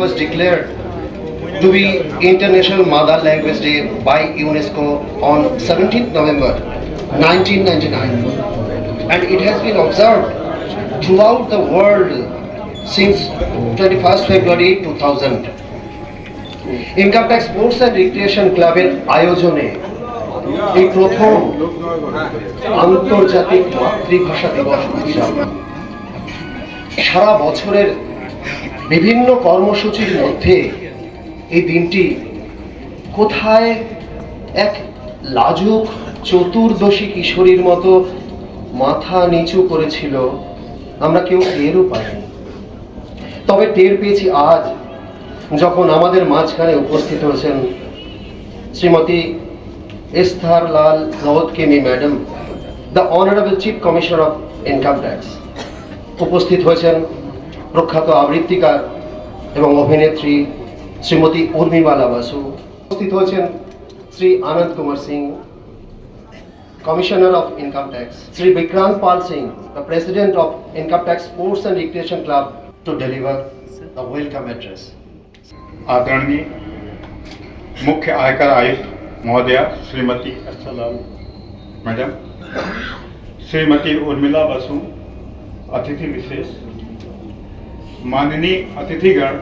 was declared to be International Mother Language Day by UNESCO on 17th November 1999, and it has been observed throughout the world since 21st February 2000. Income tax sports and recreation ক্লাবের আয়োজনে এই প্রথম আন্তর্জাতিক মাতৃভাষা দিবস উৎসব সারা বছরের বিভিন্ন কর্মসূচির মধ্যে এই দিনটি কোথায় এক লাজুক চতুর্দশী কিশোরীর মতো মাথা নিচু করেছিল আমরা কেউ টেরও পাইনি। তবে টের পেয়েছি আজ, যখন আমাদের মাঝখানে উপস্থিত হয়েছেন শ্রীমতী এস্থার লাল রাওয়াতকেনি madam, the honourable chief commissioner of income tax. উপস্থিত হয়েছেন প্রখ্যাত আবৃত্তিকার এবং অভিনেত্রী শ্রীমতী উর্মিমালা বাসু। উপস্থিত হয়েছেন Shri Anand Kumar Singh, commissioner of income tax, Shri Vikrant Pal Singh, the president of income tax sports and recreation club, to deliver the welcome address. आदरणीय मुख्य आयकर आयुक्त महोदया श्रीमती एस्थर लाल मैडम, श्रीमती उर्मिला बसु, अतिथि विशेष, माननीय अतिथिगण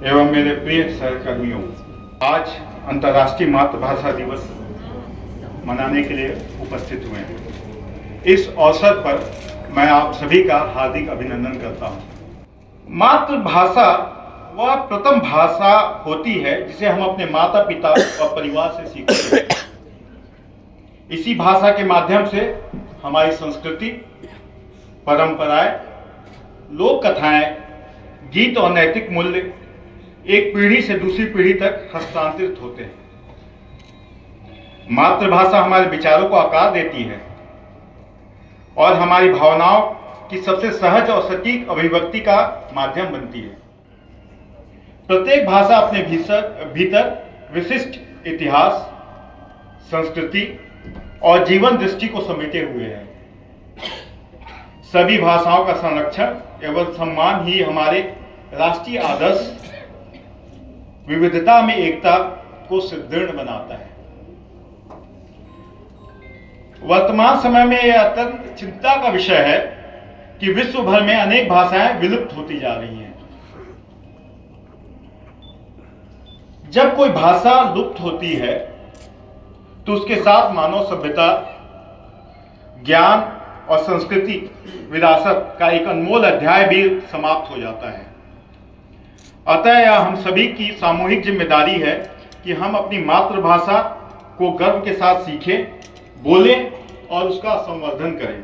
एवं मेरे प्रिय सहकर्मियों, आज अंतर्राष्ट्रीय मातृभाषा दिवस मनाने के लिए उपस्थित हुए हैं। इस अवसर पर मैं आप सभी का हार्दिक अभिनंदन करता हूं। मातृभाषा वह प्रथम भाषा होती है जिसे हम अपने माता पिता और परिवार से सीखते हैं। इसी भाषा के माध्यम से हमारी संस्कृति, परंपराएं, लोक कथाएं, गीत और नैतिक मूल्य एक पीढ़ी से दूसरी पीढ़ी तक हस्तांतरित होते हैं। मातृभाषा हमारे विचारों को आकार देती है और हमारी भावनाओं की सबसे सहज और सटीक अभिव्यक्ति का माध्यम बनती है। प्रत्येक भाषा अपने भीतर विशिष्ट इतिहास, संस्कृति और जीवन दृष्टि को समेटे हुए है। सभी भाषाओं का संरक्षण एवं सम्मान ही हमारे राष्ट्रीय आदर्श विविधता में एकता को सुदृढ़ बनाता है। वर्तमान समय में यह अत्यंत चिंता का विषय है कि विश्व भर में अनेक भाषाएं विलुप्त होती जा रही हैं। जब कोई भाषा लुप्त होती है तो उसके साथ मानव सभ्यता, ज्ञान और संस्कृति विरासत का एक अनमोल अध्याय भी समाप्त हो जाता है। अतः यह हम सभी की सामूहिक जिम्मेदारी है कि हम अपनी मातृभाषा को गर्व के साथ सीखें, बोलें और उसका संवर्धन करें।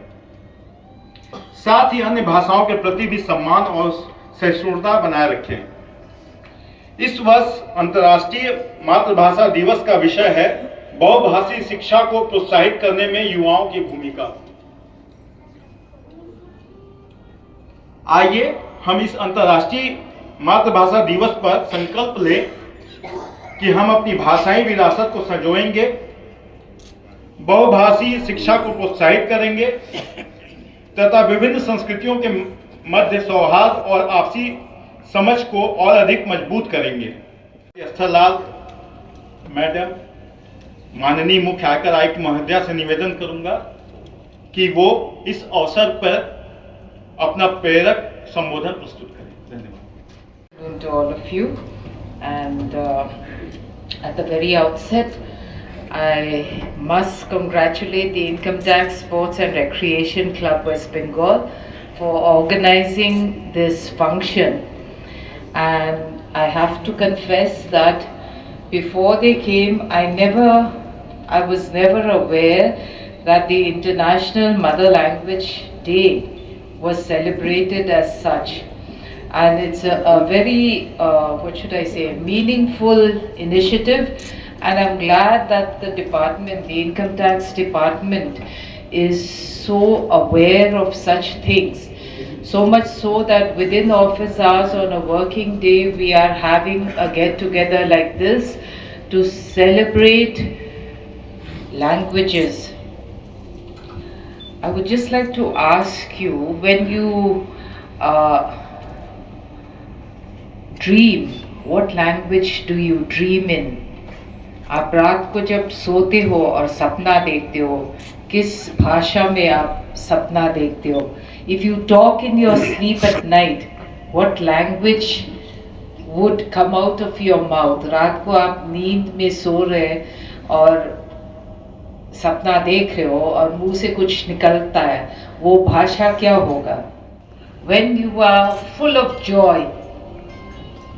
साथ ही अन्य भाषाओं के प्रति भी सम्मान और सहिष्णुता बनाए रखें। इस वर्ष अंतर्राष्ट्रीय मातृभाषा दिवस का विषय है बहुभाषी शिक्षा को प्रोत्साहित करने में युवाओं की भूमिका। आइए हम इस अंतर्राष्ट्रीय मातृभाषा दिवस पर संकल्प लें कि हम अपनी भाषाई विरासत को संजोएंगे, बहुभाषी शिक्षा को प्रोत्साहित करेंगे तथा विभिन्न संस्कृतियों के मध्य सौहार्द और आपसी समझ को और अधिक मजबूत करेंगे। एस्थर लाल मैडम, माननीय मुख्य आयकर आयुक्त महोदया से निवेदन करूंगा कि वो इस अवसर पर अपना प्रेरक संबोधन प्रस्तुत करें। धन्यवाद। To all of you, and at the very outset, I must congratulate the Income Tax Sports and Recreation Club West Bengal for organizing this function. And I have to confess that before they came, I was never aware that the International Mother Language Day was celebrated as such. And it's a very, what should I say, meaningful initiative. And I'm glad that the department, the Income Tax Department, is so aware of such things. So much so that within office hours on a working day, we are having a get together like this to celebrate languages. I would just like to ask you, when you dream, what language do you dream in? आप रात को जब सोते हो और सपना देखते हो, किस भाषा में आप सपना देखते हो? If you talk in your sleep at night, what language would come out of your mouth? रात को आप नींद में सो रहे और सपना देख रहे हो और मुंह से कुछ निकलता है, वो भाषा क्या होगा? When you are full of joy,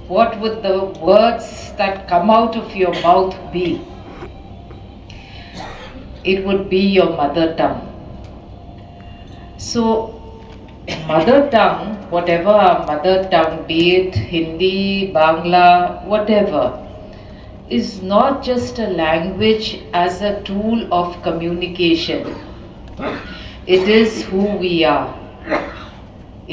what would the words that come out of your mouth be? It would be your mother tongue. So, mother tongue, whatever our mother tongue, be it Hindi, Bangla, whatever, is not just a language as a tool of communication. It is who we are.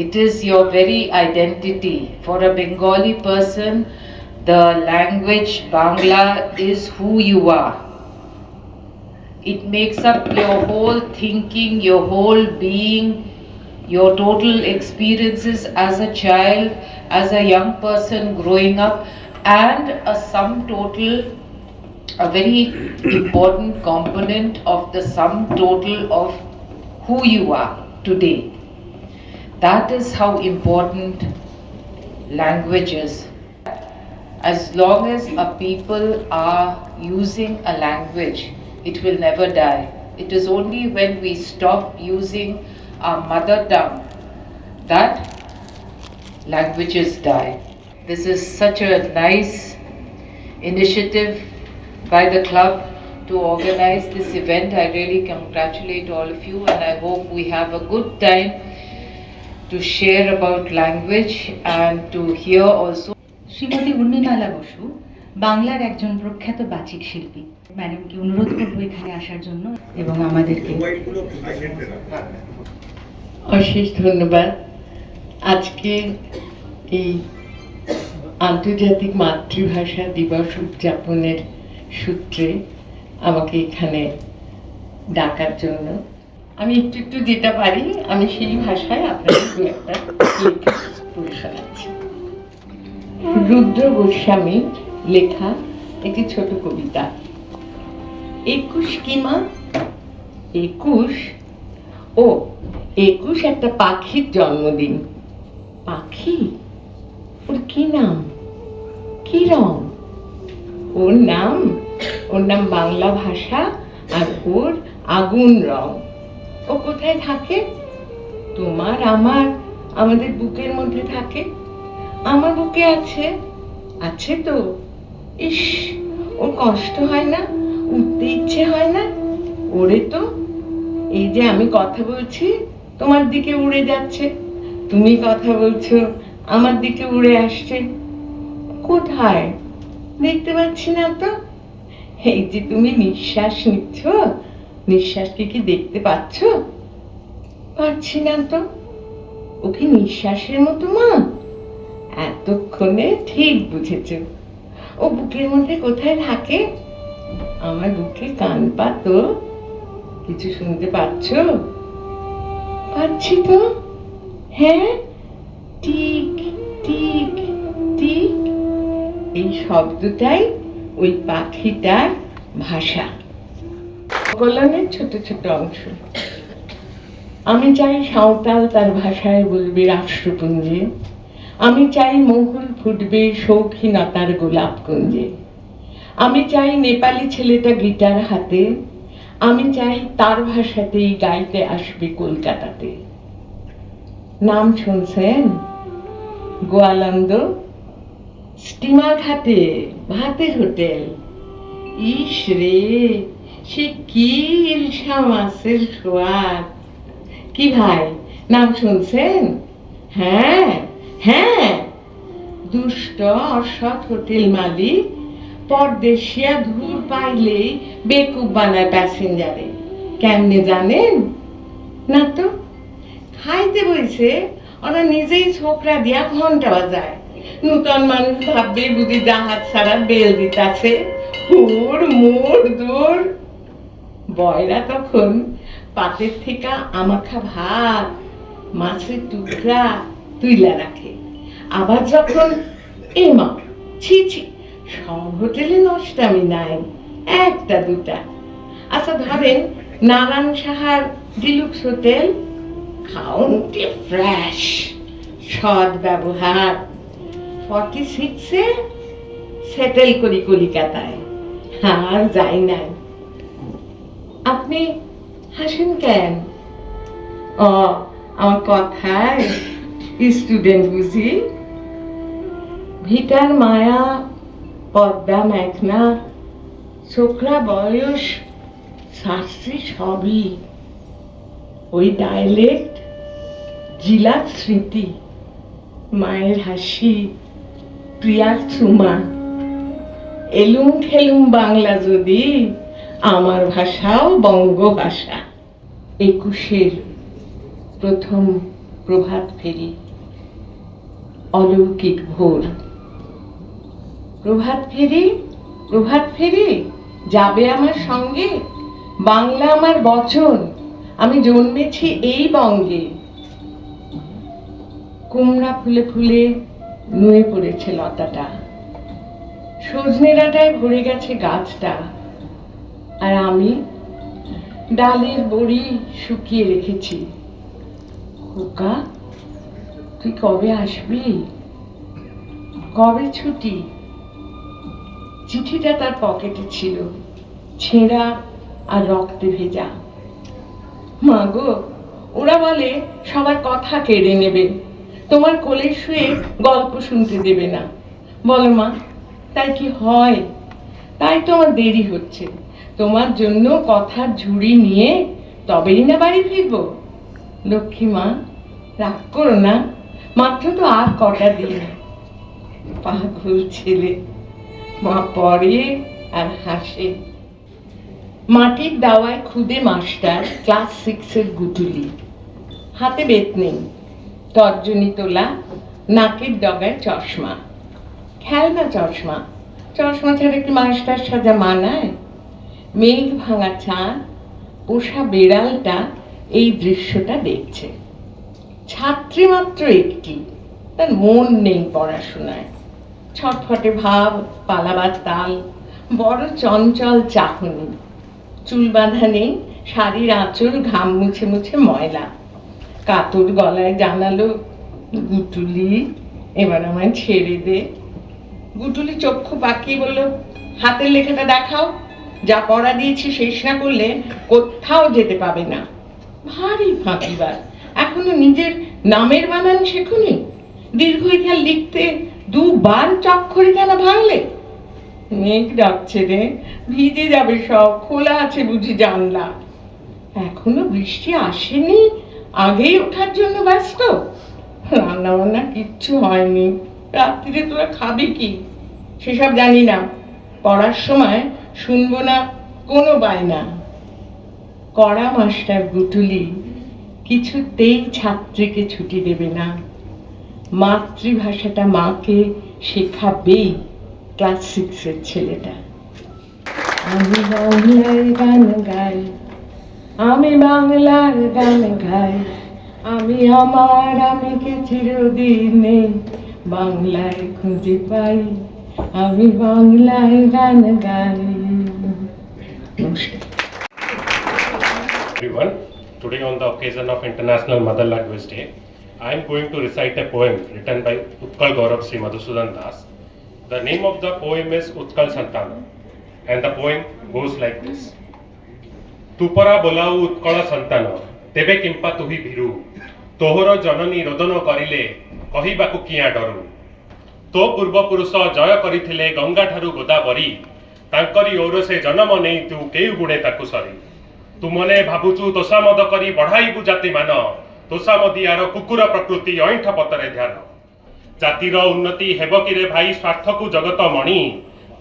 It is your very identity. For a Bengali person, the language Bangla is who you are. It makes up your whole thinking, your whole being, your total experiences as a child, as a young person growing up, and a sum total, a very important component of the sum total of who you are today. That is how important language is. As long as a people are using a language, it will never die. It is only when we stop using our mother tongue that languages die. This is such a nice initiative by the club to organize this event. I really congratulate all of you, and I hope we have a good time to share about language and to hear also. Shrimati Urmimala Basu বাংলার একজন প্রখ্যাত বাচিক শিল্পী। ম্যাডামকে অনুরোধ করবো এখানে আসার জন্য এবং আমাদেরকে। অশেষ ধন্যবাদ। আজকে এই আন্তর্জাতিক মাতৃভাষা দিবস উদযাপনের সূত্রে আমাকে এখানে ডাকার জন্য আমি একটু একটু যেটা পারি আমি সেই ভাষায় আপনাদের দু একটা লেখা পড়ে শোনাচ্ছি। রুদ্র গোস্বামীর লেখা একটি ছোট কবিতা। 21 কি মা? 21? ও 21 একটা পাখির জন্মদিন। পাখি? ওর কি নাম, কি রং? ওর নাম বাংলা ভাষা, আর ওর আগুন রং। ও কোথায় থাকে? তোমার আমাদের বুকের মধ্যে থাকে। আমার বুকে আছে, আছে তো। ইস, ওর কষ্ট হয় না, উঠতে ইচ্ছে হয় না? ওরে তো, এই যে আমি কথা বলছি তোমার দিকে উড়ে যাচ্ছে, তুমি কথা বলছো আমার দিকে উড়ে আসছে। কোথায়? দেখতে পাচ্ছি না তো। এই যে তুমি নিঃশ্বাস নিচ্ছ, নিঃশ্বাসকে কি দেখতে পাচ্ছ? পাচ্ছি না তো। ও কি নিঃশ্বাসের মতো মা? এতক্ষণে ঠিক বুঝেছ। ও বুকের মধ্যে কোথায় থাকে? আমার বুকে কান পাতো, কিছু শুনতে পাচ্ছ? পাচ্ছি তো। হ্যাঁ, টিক টিক টিক, এই শব্দটাই ওই পাখিটার ভাষা। কল্যাণের ছোট ছোট অংশ। আমি চাই সাঁওতাল তার ভাষায় বলবে রাষ্ট্রপুঞ্জে। আমি চাই মহুল ফুটবে শৌখিনতার গোলাপ কুঞ্জে। আমি চাই নেপালি ছেলেটা গিটার হাতে, আমি চাই তার ভাষাতেই গাইতে আসবে কলকাতাতে। নাম শুনছেন? গোয়ালন্দ, স্টিমার ঘাটে ভাতের হোটেল। ইস রে, সে কি ইলশা মাছের সোয়াদ। কি ভাই, নাম শুনছেন? হ্যাঁ হ্যাঁ, দুষ্ট অসৎ হোটেল মালিক পরদেশিয়া ধূর পাইলেই বেকুব বানায় প্যাসেঞ্জারে। কেমনে জানেন না তো? খাইতে বইছে, ওরা নিজেই ছোকরা দিয়া ঘন্টা বাজায়। নূতন মানুষ ভাববে বুঝি জাহাজ ছাড়া বেল দিতাছে। হুর মুর দূর। বয়রা তখন পাতের থেকে আমাখা ভাত, মাছের টুকরা তুইলা রাখে। আবার যখন এ মা, ছি ছি, সব হোটেলে নষ্টামি নাই, একটা দুটা। আচ্ছা ধরেন নারায়ণ সাহার ডিলুক্স হোটেল, কাউন্টি ফ্রেশ, সৎ ব্যবহার, 46-এ সেটেল করি কলিকাতায়, আর যাই নাই। আপনি হাসেন কেন? ও, আমার কথায় স্টুডেন্ট বুঝি? ভিটার মায়া, পদ্মা মেঘনা, ছোকরা বয়স, শাস্ত্রী সবই, ওই ডাইলেক্ট, জিলার স্মৃতি, মায়ের হাসি, প্রিয়ার চুমা, এলুম ঠেলুম বাংলা যদি, আমার ভাষাও বঙ্গভাষা। 21-এর প্রথম প্রভাত ফেরি, অলৌকিক ভোর। প্রভাত ফেরি, প্রভাত ফেরি, যাবে আমার সঙ্গে, বাংলা আমার বচন, আমি জন্মেছি এই বঙ্গে। কুমড়া ফুলে ফুলে নুয়ে পড়েছে লতাটা, সজনে ডাঁটায় ভরে গেছে গাছটা, আর আমি ডালের বড়ি শুকিয়ে রেখেছি। খোকা, তুই কবে আসবি? কবে ছুটি? চিঠিটা তার পকেটে ছিল, ছেঁড়া আর রক্তে ভেজা। মা গো, ওরা বলে সবার কথা কেড়ে নেবে, তোমার কোলে শুয়ে গল্প শুনতে দেবে না। বলো মা, তাই কি হয়? তাই তো আমার দেরি হচ্ছে, তোমার জন্য কথার ঝুড়ি নিয়ে তবেই না বাড়ি ফিরবো। লক্ষ্মী মা, রাগ করো না, মাত্র তো আর কটা দিন। পাগল ছেলে, মা পড়ে আর হাসে। মাটির দাওয়ায় খুদে মাস্টার, ক্লাস 6-এর গুটুলি, হাতে বেত নেই, তর্জনী তোলা, নাকের ডগায় চশমা, খেলনা চশমা, চশমা ছাড়া কি মাস্টার সাজা মানায়? মেঘ ভাঙা চাঁদ, পোষা বেড়ালটা এই দৃশ্যটা দেখছে। ছাত্রী মাত্র একটি, তার মন নেই পড়াশোনায়, ছটফটে ভাব, পালাবার তাল, বড় চঞ্চল চাহনি, চুল বাঁধা নেই, শাড়ির আঁচল ঘাম মুছে মুছে ময়লা। কাতর গলায় জানালো, গুটুলি এবার আমায় ছেড়ে দে। গুটুলি চক্ষু পাকিয়ে বলল, হাতের লেখাটা দেখাও, যা পড়া দিয়েছি শেষ না করলে কোথাও যেতে পাবে না। ভারী ফাঁকিবার, এখনো নিজের নামের বানান শেখনি? দীর্ঘইকার লিখতে 2 বার চক্ষরে কেন ভাঙলে? মেঘ ডাকছে রে, ভিজে যাবে সব, খোলা আছে বুঝি জানলা। এখনো বৃষ্টি আসেনি, আগেই ওঠার জন্য ব্যস্ত। রান্না বান্না কিচ্ছু হয়নি, রাত্রিরে তোরা খাবি কি? সেসব জানি না, পড়ার সময় শুনবো না কোনো বায়না। কড়া মাস্টার গুটুলি কিছুতেই ছাত্রীকে ছুটি দেবে না, মাতৃভাষাটা মাকে শেখাবেই ক্লাস 6-এর ছেলেটা। আমি বাংলার গান গাই, আমি বাংলার গান গাই, আমি আমার আমিকে চিরদিনে বাংলায় খুঁজে পাই, আমি বাংলায় গান গাই। নমস্কার। Everyone, today on the occasion of International Mother Language Day, I am going to recite a poem written by Utkal Gaurav Sri Madhusudan Das. The name of the poem is Utkal Santana, and the poem goes like this. Tupara bolau Utkala Santana, tebe kimpa tuhi bhiru, tohoro janani rodano karile, kahibaku kiya daru. तो पूर्वपुरुष जय करिथिले गंगा ठारू गोदावरी, तांकरी ओरसे जन्म नहीं तू केउ गुणे ताकु सरी। तू मने भाबुचु तोषामद करी बढ़ाइबु जाति मान, तोषामदियार कुकुर प्रकृति ऐंठ पतरे ध्यान। जातिर उन्नति हेब किरे भाई स्वार्थकु जगत मणि,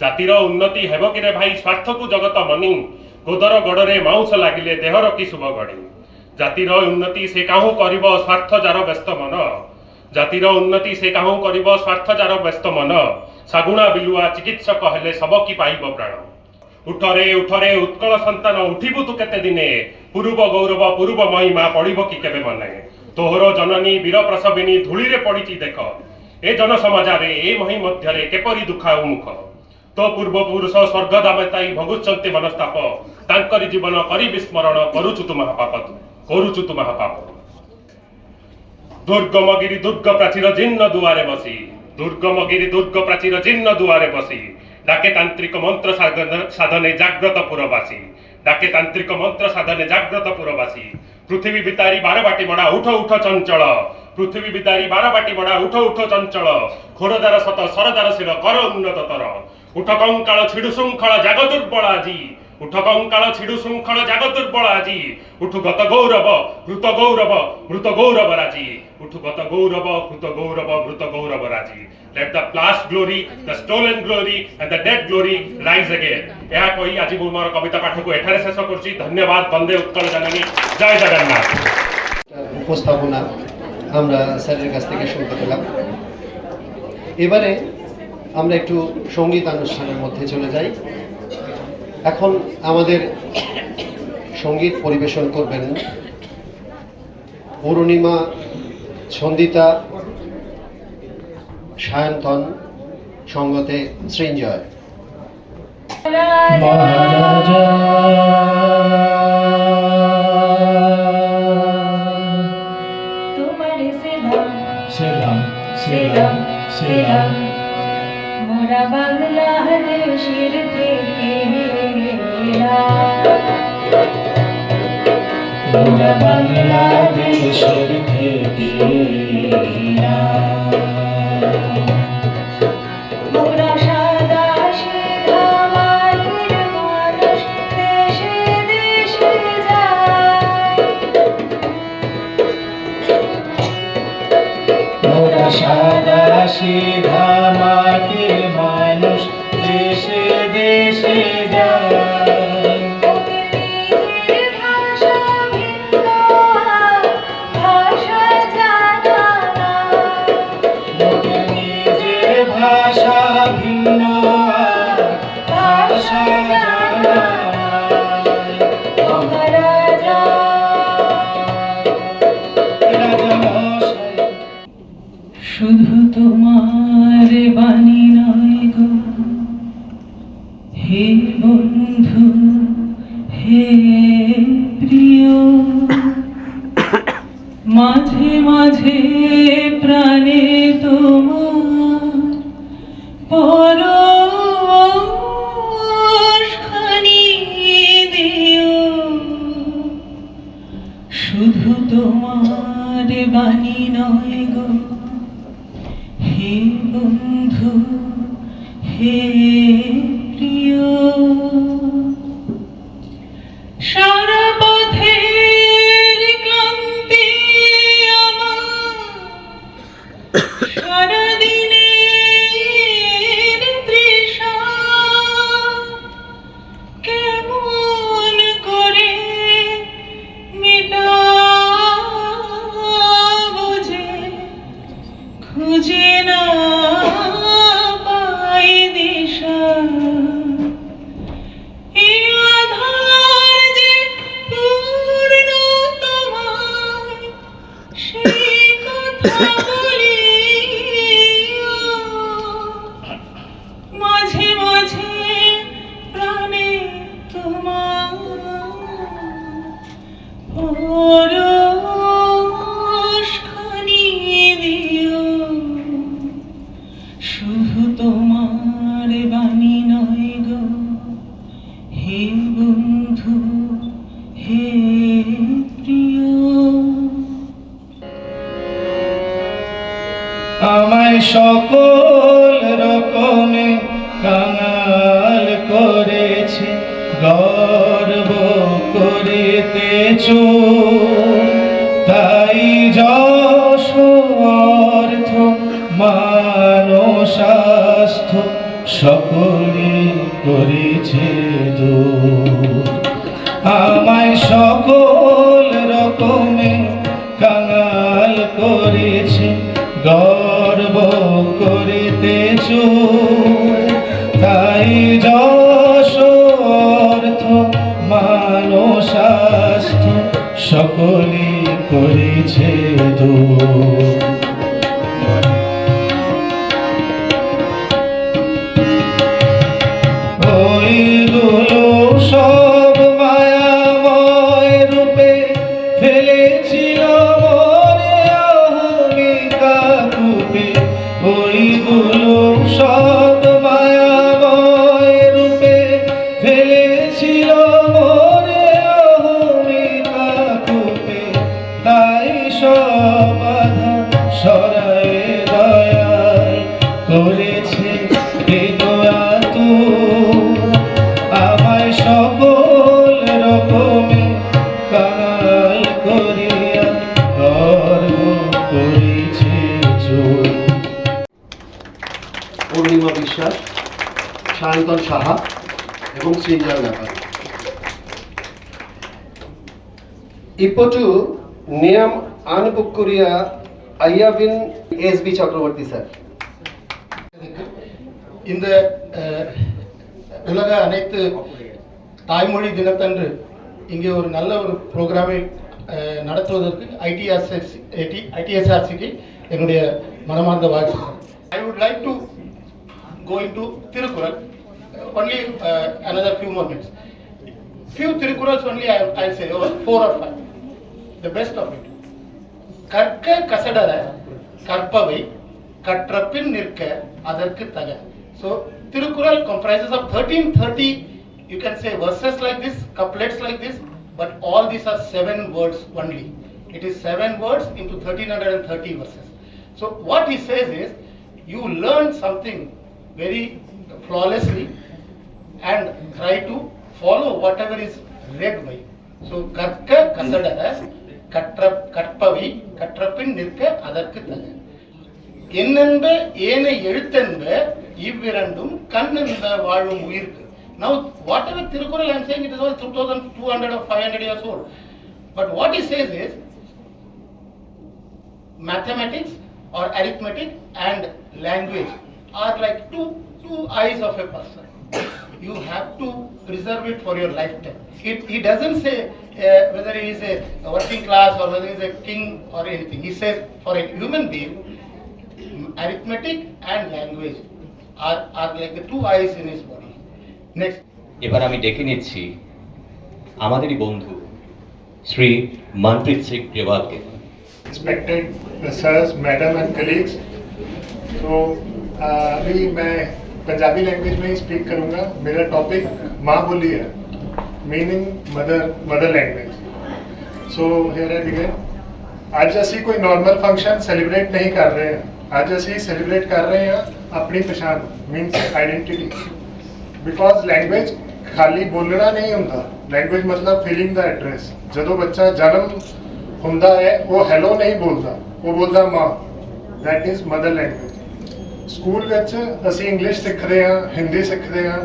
जातिर उन्नति हेब किरे भाई स्वार्थकु जगत मणि, गोदर गड़रे माउस लागिले देहर कि शुभ गढ़ी। जातिर उन्नति से काहू करिब स्वार्थ जार व्यस्त मन, जातिर उन्नति से काहू करिब स्वार्थ जार व्यस्त मन, सागुणा बिलुआ चिकित्सक हेले सब कि पाइब प्राण। उठरे उठरे उत्कल संतान उठिबु तु केते दिने, पूर्व गौरव पूर्व महिमा पड़िब कि केबे मने। तोहर जननी वीर प्रसविनी धूली रे पड़िची देख, ए जनसमाजारे ए मही मध्यरे केपरि दुखा उमुख तो पूर्वपुरुष स्वर्गदामताई भोगुचंती मनस्ताप तांकरी जीवन करी विस्मरण करुचु तु महापाप दुर्गमगिरी दुर्ग प्राचीर जीर्ण दुआरे बसी दुर्गमगिरी दुर्ग प्राचीर जीर्ण दुआरे बसी डाके तांत्रिक मंत्र साधने जाग्रत पुरवासी डाके तांत्रिक मंत्र साधने जाग्रत पुरवासी पृथ्वी बितारी बारबाटी बड़ा उठ उठ चंचल पृथ्वी बितारी बारबाटी बड़ा उठ उठ चंचल घोरदार सत सरदार शिर कर उन्नत तर उठ कंकाल छिडु शृंखल जाग दुर्बल आजी उठ कंकाल छिडु शृंखल जाग दुर्बल आजी उठ गत गौरव मृत गौरव राजी उठ गत गौरव मृत गौरव राजी let the past glory the stolen glory and the dead glory rise again ଏହା କହି ଆଜି ମୁଁ ମୋର କବିତା ପାଠକୁ ଏଠାରେ ଶେଷ କରୁଛି ধন্যবাদ বন্দে উৎকল জননী জয় জগন্নাথ উপস্থাপনা আমরা স্যারের কাছ থেকে শুনতে পেলাম এবারে আমরা একটু সঙ্গীত অনুষ্ঠানের মধ্যে চলে যাই এখন আমাদের সঙ্গীত পরিবেশন করবেন অরুণিমা ছন্দিতা সায়ন্তন সঙ্গতে সৃঞ্জয় মহারাজা তোমারে সেলাম সেলাম সেলাম সেলাম মোরা বাংলা দেশের থেকে মোরা বাংলাদেশের থেকে মোরা সাদা সিধা মাটির মানুষ দেশে দেশে যায় মোরা সাদা সিধা মাটির মানুষ দেশে দেশে যায় ভাষা ভিন্ন ভাষা জানা মহারাজা শুধু তোমার বাণী নয় গো হে বন্ধু হে প্রিয় মাঝে মাঝে প্রাণে তোমার পরশখানি দিও শুধু তোমার বাণী নয় গো হে বন্ধু হে প্রিয় সারা পথের ক্লান্তি আমার সারাদিনের তৃষা কেমন করে মেটাবো যে খুঁজে না পাই দিশা এই আধার যে পূর্ণ তোমায় সেই কথা বলি মাঝে মাঝে প্রাণে তোমার পরশখানি দিও শুধু তোমার বাণী নয় গো হে বন্ধু হে প্রিয় আমায় সকল রকমে কাঙাল করেছে গর্ব করিতেছ তাই যশ অর্থ মান স্বাস্থ্য সকলে করেছে দূর আমায় সকল রকমে কাঙাল করেছে গর্ব করিতেছ তাই যশ অর্থ মান স্বাস্থ্য সকলে করেছে দূর চিরন্তন সাহা এবং সৃঞ্জয় ব্যাপারী। ইপটু নিয়ম আনপুকুরিয়া আইয়াবিন এস.বি. চক্রবর্তী স্যার। இந்த உலக அனைத்து தாய்மொழி தினத்தன்று இங்கே ஒரு நல்ல ஒரு ப்ரோக்ராமை நடத்துவதற்கு ஐடிஎஸ்ஆர்சிக்கு என்னுடைய மனமார்ந்த வாழ்த்துக்கள். I would like to go into Tirukkural, only another few more minutes. Few Tirukkurals only I'll say, over 4 or 5. The best of it. கற்க கசடர கற்பவை கற்றபின் நிற்க அதற்கு தக. So Tirukkural comprises of 1330, you can say, verses like this, couplets like this, but all these are 7 words only. It is 7 words into 1330 verses. So what he says is, you learn something very flawlessly and try to follow whatever is read by you. So கற்க கசடர கற்பவை கற்றபின் நிற்க அதற்கு தக. என்னென்ப ஏனை எழுத்தென்ப இவ்விரண்டும் கண்ணென்ப வாழும் உயிர்க்கு. Now whatever Tirukkural I am saying, it is all 2200 or 500 years old. But what he says is, mathematics or arithmetic and language are like two eyes of a person. You have to preserve it for your lifetime. He doesn't say whether he is a working class or whether he is a king or anything. He says for a human being, arithmetic and language are like the 2 eyes in his body. Next. এবার আমি ডেকে নিচ্ছি আমাদেরই বন্ধু Shri Manpreet Singh গ্রেওয়ালকে। Respected sirs, madam and colleagues, तो अभी मैं Punjabi language में ही स्पीक करूंगा। मेरा टॉपिक माँ बोली है, meaning mother language. So here I begin. आज ਅਸੀਂ कोई नॉर्मल फंक्शन सेलिब्रेट नहीं कर रहे हैं, आज ਅਸੀਂ सेलिब्रेट कर रहे हैं अपनी पहचान, मीन्स आइडेंटिटी। बिकॉज लैंग्वेज खाली बोलना नहीं होता, लैंग्वेज मतलब फीलिंग दा एड्रेस। ਜਦੋਂ ਬੱਚਾ ਜਨਮ ਹੁੰਦਾ ਹੈ ਉਹ ਹੈਲੋ ਨਹੀਂ ਬੋਲਦਾ, ਉਹ ਬੋਲਦਾ ਮਾਂ, that is mother language. School ਵਿੱਚ ਅਸੀਂ ਇੰਗਲਿਸ਼ ਸਿੱਖਦੇ ਹਾਂ, ਹਿੰਦੀ ਸਿੱਖਦੇ ਹਾਂ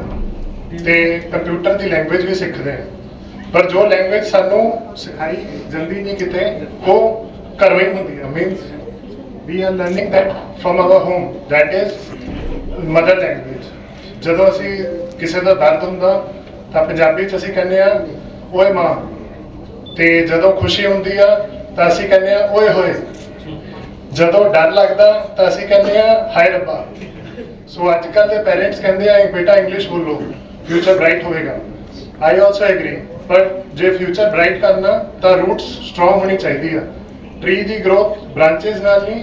ਤੇ ਕੰਪਿਊਟਰ ਦੀ ਲੈਂਗੁਏਜ ਵੀ ਸਿੱਖਦੇ ਹਾਂ, ਪਰ ਜੋ ਲੈਂਗੁਏਜ ਸਾਨੂੰ ਸਿਖਾਈ ਜਾਂਦੀ ਨਹੀਂ ਕਿਤੇ, ਉਹ ਘਰੋਂ ਹੀ ਹੁੰਦੀ ਹੈ। Means we are learning that from our home, that is mother language. ਜਦੋਂ ਅਸੀਂ ਕਿਸੇ ਦਾ ਦਰਦ ਹੁੰਦਾ ਤਾਂ ਪੰਜਾਬੀ 'ਚ ਅਸੀਂ ਕਹਿੰਦੇ ਆ ਓਏ ਮਾਂ, ਤੇ ਜਦੋਂ ਖੁਸ਼ੀ ਹੁੰਦੀ ਆ ਤਾਂ ਅਸੀਂ ਕਹਿੰਦੇ ਆ ਓਏ ਹੋਏ, ਜਦੋਂ ਡਰ ਲੱਗਦਾ ਤਾਂ ਅਸੀਂ ਕਹਿੰਦੇ ਆ ਹਾਏ ਰੱਬਾ। ਸੋ ਅੱਜ ਕੱਲ੍ਹ ਦੇ ਪੇਰੈਂਟਸ ਕਹਿੰਦੇ ਆ ਬੇਟਾ ਇੰਗਲਿਸ਼ ਬੋਲੋ, ਫਿਊਚਰ ਬ੍ਰਾਈਟ ਹੋਵੇਗਾ। ਆਈ ਆਲਸੋ ਐਗਰੀ, ਪਰ ਜੇ ਫਿਊਚਰ ਬ੍ਰਾਈਟ ਕਰਨਾ ਤਾਂ ਰੂਟਸ ਸਟਰੋਂਗ ਹੋਣੀ ਚਾਹੀਦੀ ਆ। ਟਰੀ ਦੀ ਗਰੋਥ ਬ੍ਰਾਂਚੇਸ ਨਾਲ ਨਹੀਂ,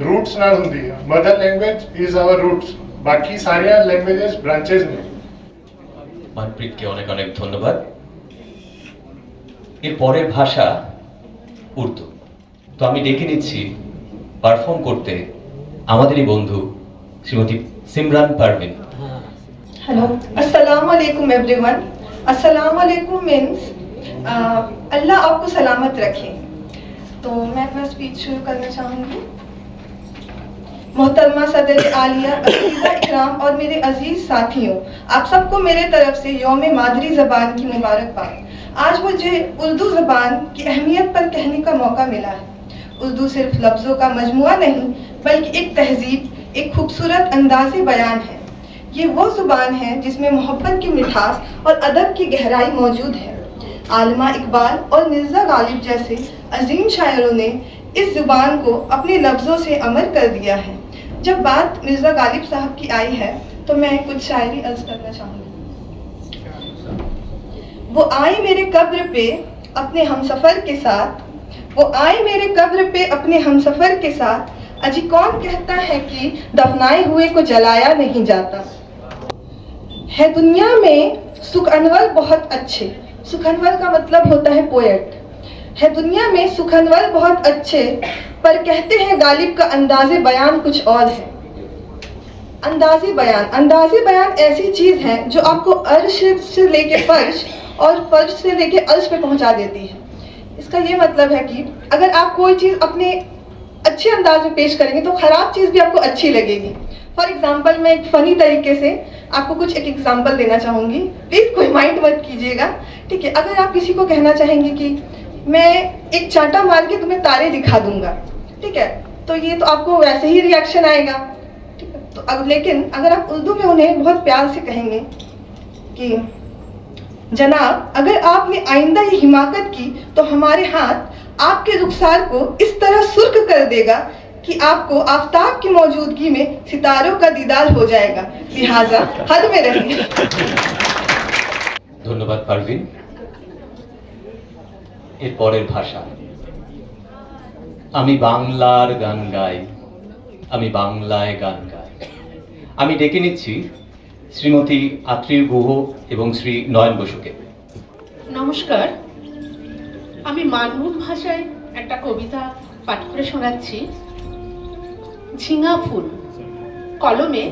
ਰੂਟਸ ਨਾਲ ਹੁੰਦੀ ਆ। Mother language is our roots, বাকি সারিয়া ল্যাঙ্গুয়েজেস ব্রাঞ্চেস নেই। মনপ্রীতকে অনেক অনেক ধন্যবাদ। এর পরের ভাষা উর্দু। তো আমি ডেকে নিচ্ছি পারফর্ম করতে আমাদেরই বন্ধু শ্রীমতী সিমরান পারভিন। हेलो, अस्सलाम वालेकुम एवरीवन। अस्सलाम वालेकुम मीन्स अल्लाह आपको सलामत रखे। तो मैं अपना स्पीच शुरू करना चाहूँगी। मोहतरमा सदर आलिया, अज़ीज़ा इकराम और मेरे अजीज साथियों, आप सबको मेरे तरफ से यौम मादरी ज़बान की मुबारकबाद। आज मुझे उर्दू ज़बान की अहमियत पर कहने का मौका मिला है। उर्दू सिर्फ लफ्ज़ों का मजमुआ नहीं, बल्कि एक तहजीब, एक खूबसूरत अंदाज़े बयान है। ये वो ज़ुबान है जिसमें मोहब्बत की मिठास और अदब की गहराई मौजूद है। आलमा इकबाल और मिर्ज़ा गालिब जैसे अजीम शायरों ने इस ज़ुबान को अपने लफ्ज़ों से अमर कर दिया है। जब बात मिर्ज़ा गालिब साहब की आई है तो मैं कुछ शायरी अर्ज करना चाहूँगी। वो आए मेरे कब्र पे अपने हमसफ़र के साथ, वो आए मेरे कब्र पे अपने हमसफ़र के साथ, अजी कौन कहता है कि दफनाए हुए को जलाया नहीं जाता। है दुनिया में सुखअनवर बहुत अच्छे, सुखअनवर का मतलब होता है पोएट। है दुनिया में सुखअनवर बहुत अच्छे, पर कहते हैं गालिब का अंदाज़े बयान कुछ और है। अंदाज़े बयान ऐसी चीज़ है जो आपको अर्श से लेके फर्श और फर्श से लेके अर्श पे पहुंचा देती है। इसका ये मतलब है कि अगर आप कोई चीज़ अपने अच्छे अंदाज में पेश करेंगे तो ख़राब चीज़ भी आपको अच्छी लगेगी। फॉर एग्जाम्पल मैं एक फनी तरीके से आपको कुछ एक एग्जाम्पल देना चाहूँगी, प्लीज़ कोई माइंड मत कीजिएगा, ठीक है। अगर आप किसी को कहना चाहेंगे कि मैं एक चांटा मार के तुम्हें तारे दिखा दूंगा, ठीक है, तो ये तो आपको वैसे ही रिएक्शन आएगा, ठीक है। तो अब लेकिन अगर आप उर्दू में उन्हें बहुत प्यार से कहेंगे कि जनाब अगर आपने आइंदा ये हिमाकत की तो हमारे हाथ आपके रुखसार को इस तरह सुर्ख कर देगा कि आपको आफताब की मौजूदगी में सितारों का दीदार हो जाएगा, लिहाजा हद में रहिए। ধন্যবাদ পারভিন। এর পরের ভাষা, আমি বাংলার গান গাই, আমি বাংলায় গান গাই। আমি ডেকে নিচ্ছি শ্রীমতী আত্রির গুহ এবং শ্রী নয়ন বসুকে। নমস্কার, আমি মানভূম ভাষায় একটা কবিতা পাঠ করে শোনাচ্ছি। ঝিঙা ফুল, কলমে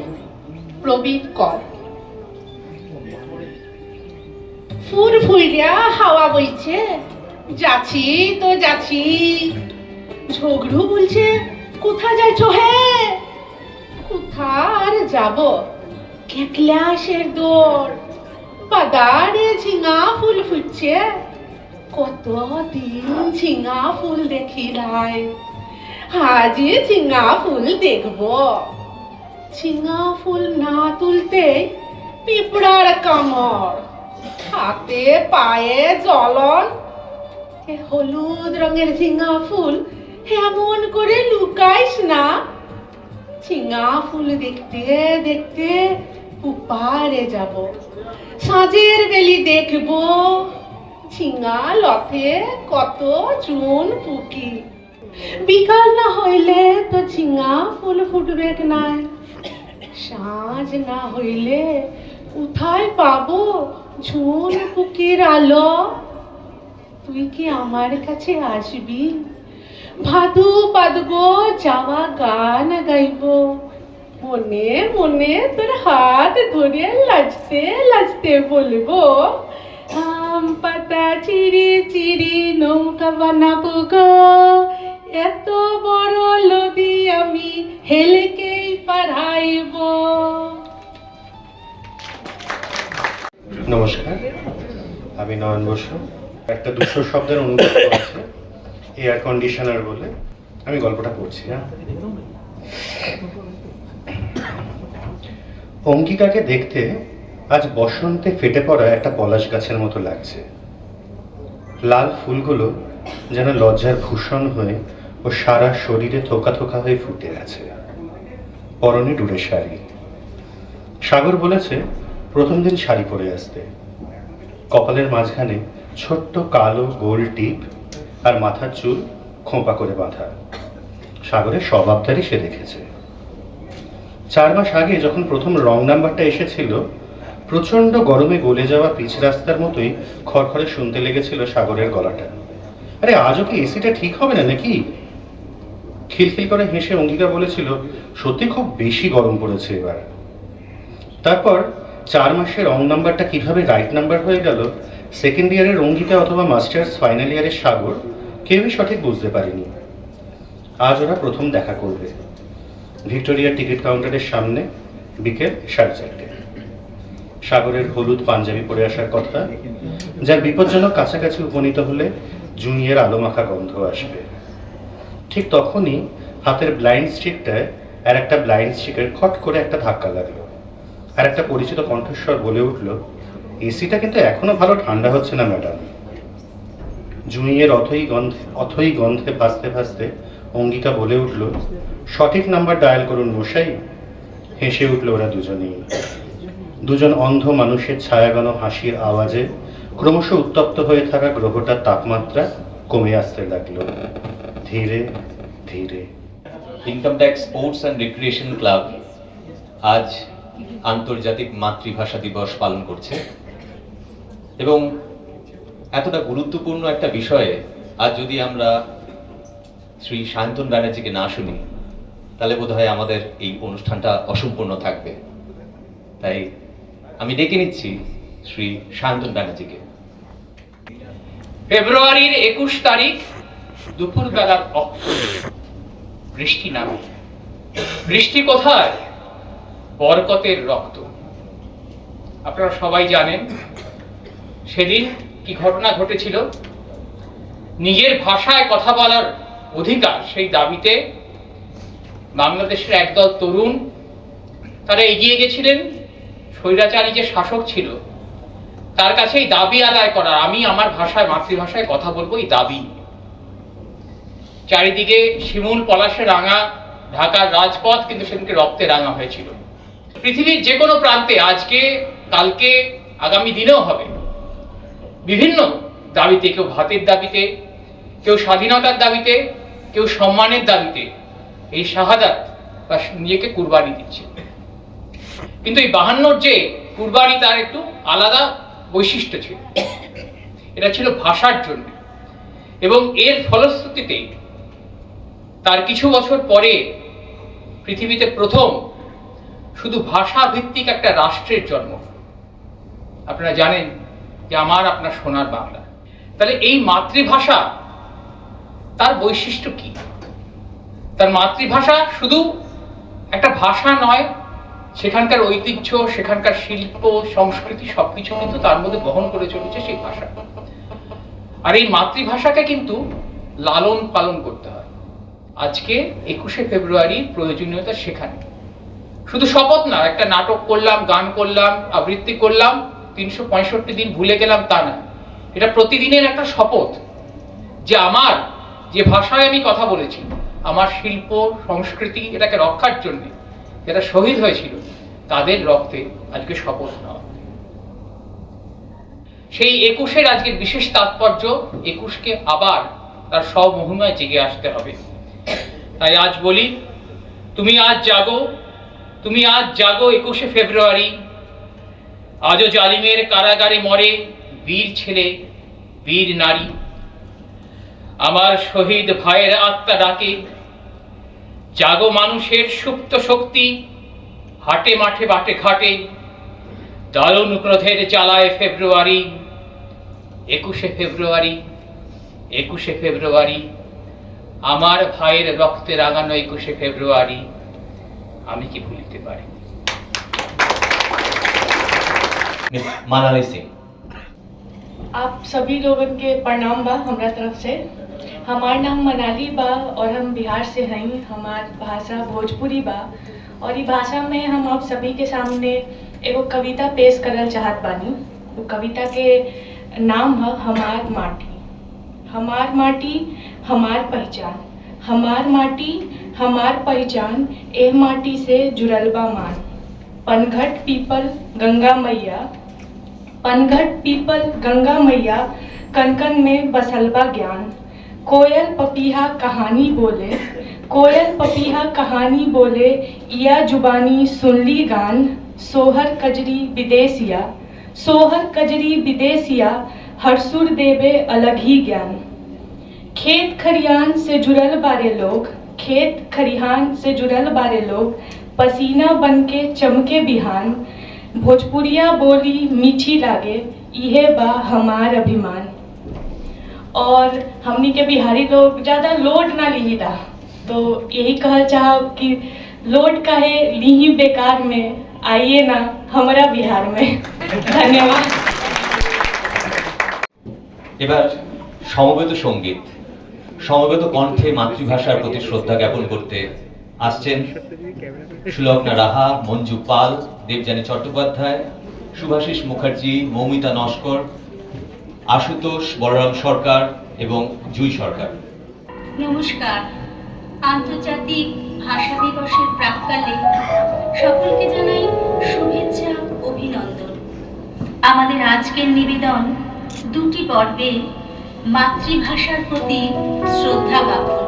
প্রবীর কর। ফুল ফুইরা হাওয়া বইছে, যাচ্ছি তো যাচ্ছি। ঝগড়ু বলছে কোথা যাইছো হে? কোথা আর যাব, কেকলাসের দৌড়। বাদারে ঝিঙা ফুল ফুটছে, কতদিন ঝিঙা ফুল দেখি নাই, আজ ঝিঙা ফুল দেখবো। ঝিঙা ফুল না তুলতে পিঁপড়ার কামড়, হাতে পায়ে জ্বলন। এ হলুদ রঙের ঝিঙা ফুল এমন করে লুকাইস না। ঝিঙা ফুল দেখতে দেখতে উপারে যাব, সাঁঝের বেলি দেখবো। ঝিঙা লথে কত চুন পুকি, বিকাল না হইলে তো ঝিঙা ফুল ফুটবে নাই। সাঁঝ না হইলে কোথায় পাবো ঝুন পুকির আলো? তুই কি আমার কাছে আসবি? ভাদু বাদবো, যাওয়া গান গাইবো। মনে মনে তোর হাত ধরে লাজতে লাজতে বলবো, আম পাতা চিড়ি চিড়ি নৌকা বানাবো গো। এত বড় নদী আমি হেলেকেই পারাইব। নমস্কার, আমি নয়ন বসু। একটা 200 শব্দের অনুবাদ আছে এয়ার কন্ডিশনার বলে, আমি গল্পটা পড়ছি। অঙ্কিকাকে দেখতে আজ বসন্তে ফেটে পড়া একটা পলাশ গাছের মতো লাগছে। লাল ফুলগুলো যেন লজ্জার ভূষণ হয়ে ও সারা শরীরে থোকা থোকা হয়ে ফুটে আছে। পরনে ডুরে শাড়ি। সাগর বলেছে প্রথম দিন শাড়ি পরে আসতে। কপালের মাঝখানে ছোট্ট কালো গোল টিপ আর মাথার চুল খোঁপা করে বাঁধা। সাগরের সব আবদারই সে দেখেছে। 4 মাস আগে যখন প্রথম রং নাম্বারটা এসেছিল, প্রচন্ড গরমে গলে যাওয়া পিচ রাস্তার মতোই খড়খড়ে শুনতে লেগেছিল সাগরের গলাটা। আরে আজও কি এসিটা ঠিক হবে না নাকি? খিলখিল করে হেসে অঙ্গিকা বলেছিল সত্যি খুব বেশি গরম পড়েছে এবার। তারপর 4 মাসের রং নাম্বারটা কিভাবে রাইট নাম্বার হয়ে গেল, সেকেন্ড ইয়ারের অঙ্গিকা অথবা মাস্টার্স ফাইনাল ইয়ারের সাগর কেউই সঠিক বুঝতে পারেনি। আজ ওরা প্রথম দেখা করবে ভিক্টোরিয়ার টিকিট কাউন্টারের সামনে, বিকেল 4:30। সাগরের হলুদ পাঞ্জাবি পরে আসার কথা, যার বিপজ্জনক কাছাকাছি উপনীত হলে জুনিয়ের আলোমাখা গন্ধ আসবে। ঠিক তখনই হাতের ব্লাইন্ড স্টিকটায় আর একটা ব্লাইন্ড স্টিকের খট করে একটা ধাক্কা লাগলো, আর একটা পরিচিত কণ্ঠস্বর বলে উঠল, এসিটা কিন্তু এখনো ভালো ঠান্ডা হচ্ছে না ম্যাডাম। জুনিয়ের অথই গন্ধে ভাসতে ভাসতে অঙ্গিকা বলে উঠল, সঠিক নাম্বার ডায়াল করুন মশাই। হেসে উঠল ওরা দুজনেই। দুজন অন্ধ মানুষের ছায়াগানো হাসির আওয়াজে ক্রমশ উত্তপ্ত হয়ে থাকা গ্রহটার তাপমাত্রা কমে আসতে লাগলো ধীরে ধীরে। Income tax sports and recreation club আজ আন্তর্জাতিক মাতৃভাষা দিবস পালন করছে, এবং এতটা গুরুত্বপূর্ণ একটা বিষয়ে আজ যদি আমরা শ্রী সায়ন্তন ব্যানার্জিকে না শুনি, তাহলে বোধহয় আমাদের এই অনুষ্ঠানটা অসম্পূর্ণ থাকবে। তাই আমি ডেকে নিচ্ছি শ্রী সায়ন্তন ব্যানার্জিকে। ফেব্রুয়ারির 21 তারিখ দুপুর বেলার বৃষ্টি নামে। বৃষ্টি কোথায়? বরকতের রক্ত। আপনারা সবাই জানেন সেদিন কি ঘটনা ঘটেছিল। নিজের ভাষায় কথা বলার অধিকার, সেই দাবিতে বাংলাদেশের একদল তরুণ তারা এগিয়ে গেছিলেন স্বৈরাচারী যে শাসক ছিল তার কাছে এই দাবি আদায় করার, আমি আমার ভাষায়, মাতৃভাষায় কথা বলবো, এই দাবি। চারিদিকে শিমুল পলাশে রাঙা ঢাকার রাজপথ কিন্তু সেদিনকে রক্তে রাঙা হয়েছিল। পৃথিবীর যে কোনো প্রান্তে আজকে, কালকে, আগামী দিনেও হবে বিভিন্ন দাবিতে, কেউ ভাতের দাবিতে, কেউ স্বাধীনতার দাবিতে, কেউ সম্মানের দাবিতে এই শাহাদাত বা নিজেকে কুরবানি দিচ্ছে। কিন্তু এই 52 যে কুরবানি তার একটু আলাদা বৈশিষ্ট্য ছিল। এটা ছিল ভাষার জন্য, এবং এর ফলশ্রুতিতে তার কিছু বছর পরে পৃথিবীতে প্রথম শুধু ভাষা ভিত্তিক একটা রাষ্ট্রের জন্ম। আপনারা জানেন যে আমার আপনার সোনার বাংলা। তাহলে এই মাতৃভাষা তার বৈশিষ্ট্য কি? তার মাতৃভাষা শুধু একটা ভাষা নয়, সেখানকার ঐতিহ্য, সেখানকার শিল্প, সংস্কৃতি সবকিছু কিন্তু তার মধ্যে বহন করে চলেছে সেই ভাষা। আর এই মাতৃভাষাকে কিন্তু লালন পালন করতে হয়। আজকে 21শে ফেব্রুয়ারির প্রয়োজনীয়তা সেখানে। শুধু শপথ না, একটা নাটক করলাম, গান করলাম, আবৃত্তি করলাম, 365 দিন ভুলে গেলাম তা না। এটা প্রতিদিনের একটা শপথ যে আমার যে ভাষায় আমি কথা বলেছি, আমার শিল্প সংস্কৃতি, এটাকে রক্ষার জন্য যারা শহীদ হয়েছিল তাদের রক্তে আজকে শপথ নেওয়া। সেই 21-এর আজকের বিশেষ তাৎপর্য, 21কে আবার তার স্বমহিমায় জেগে আসতে হবে। তাই আজ বলি, তুমি আজ জাগো, তুমি আজ জাগো 21শে ফেব্রুয়ারি। আজও জালিমের কারাগারে মরে বীর ছেলে, বীর নারী। আমার শহীদ ভাইয়ের আত্মা ডাকে, জাগো মানুষের সুপ্ত শক্তি, হাটে মাঠে বাটে ঘাটে, দারুণ ক্রোধের জ্বালায় ফেব্রুয়ারি, 21শে ফেব্রুয়ারি, 21শে ফেব্রুয়ারি, আমার ভাইয়ের রক্তে রাঙানো 21শে ফেব্রুয়ারি আমি কি ভুলিতে পারি? মানালি সিং। आप सभी लोगों के प्रणाम बा हमरा तरफ से। हमार नाम मनाली बा और हम बिहार से हैं। हमार भाषा भोजपुरी बा और ई भाषा में हम आप सभी के सामने एगो कविता पेश करल चाहत बानी। वो कविता के नाम है हमार माटी। हमार माटी हमार पहचान, हमार माटी हमार पहचान, ए माटी से जुड़ल बा मान। पनघट पीपल गंगा मैया, पनघट पीपल गंगा मैया, कन कन में बसल बा ज्ञान। कोयल पपीहा कहानी बोले, कोयल पपीहा कहानी बोले, इया जुबानी सुनली गान। सोहर कजरी विदेशिया, सोहर कजरी विदेशिया, हर सुर देवे अलग ही ज्ञान। खेत खरियान से जुड़ल बारे लोग, खेत खरिहान से जुड़ल बारे लोग, पसीना बन के चमके बिहान। भोजपुरिया बोली मीठी लागे, इहे बा हमार अभिमान। और हमनी के बिहारी लोग ज़्यादा लोड ना लीहिदा, तो यही कहल चाहब कि लोड काहे लीही बेकार में, आइए ना हमारा बिहार में। धन्यवाद। এবার সমবেত সঙ্গীত, সমবেত কণ্ঠে মাতৃভাষার প্রতি শ্রদ্ধা জ্ঞাপন করতে আসছেন সুলগ্না রাহা, মঞ্জু পাল, দেবযানী চট্টোপাধ্যায়, শুভাশিস মুখার্জি, মৌমিতা নস্কর, আশুতোষ, বলরাম সরকার এবং জুই সরকার। নমস্কার। আন্তর্জাতিক ভাষা দিবসের প্রাক্কালে সকলকে জানাই শুভেচ্ছা, অভিনন্দন। আমাদের আজকের নিবেদন দুটি পর্বে মাতৃভাষার প্রতি শ্রদ্ধা জ্ঞাপন।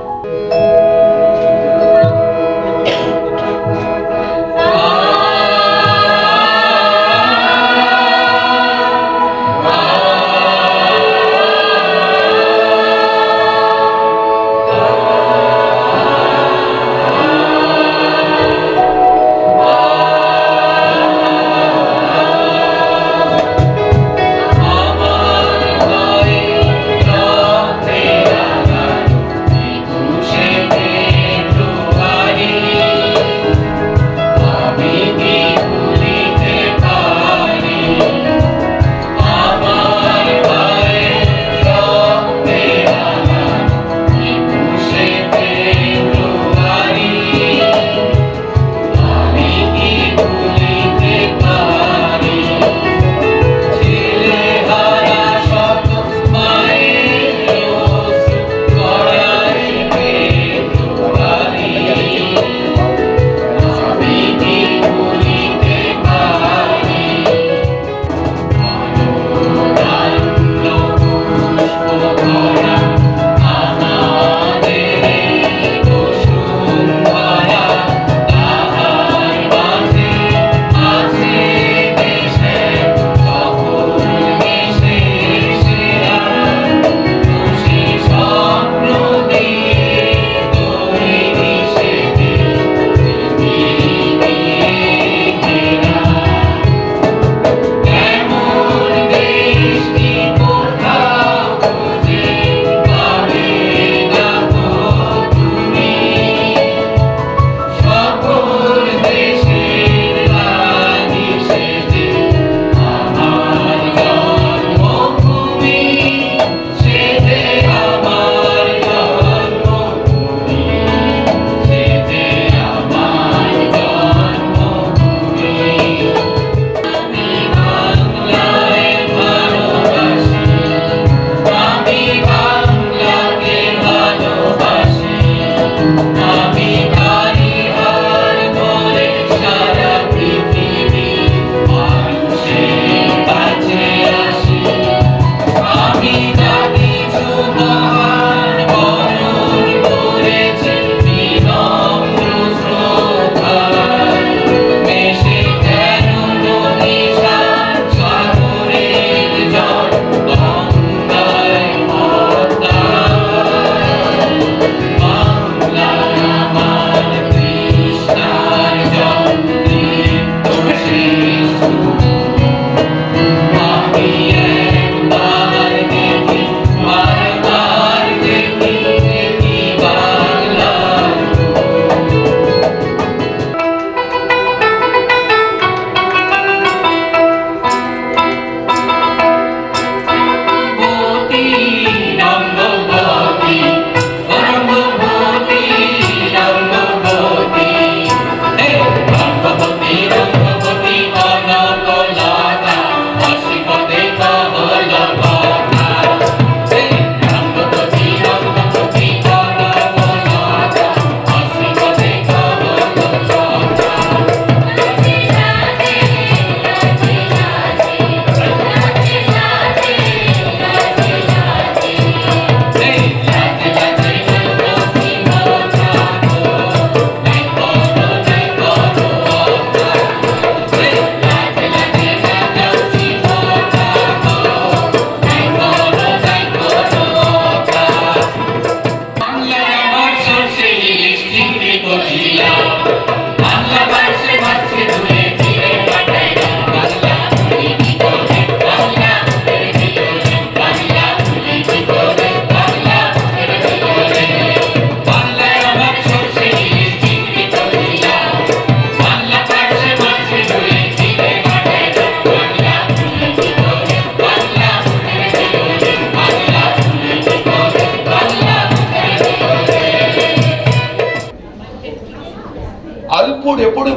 Shake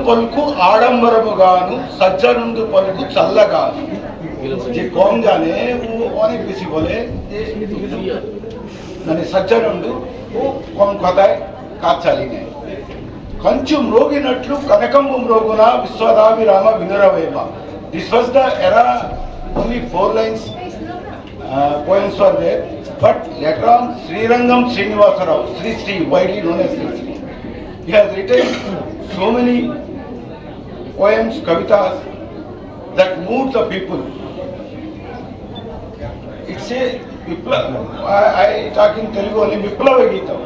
పలుకు ఆడంబరముగాను సజ్జనుండు పలుకు చల్లగాను। যে কম জানে ও অনেক বেশি বলে, মানে సజ్జనుండు ও কম কথায় কাজ চালিয়ে নেয়। కంచు మ్రోగినట్లు కనకంబు మ్రోగున విశ్వదాభిరామ వినురవేమ। This was the era, only 4 lines poems were there, but later on Srirangam Srinivasa Rao, Sri, widely known as Sri, he has written so many poems, kavitas that moved the people. It's a I talk in Telugu only, Viplava Geetam.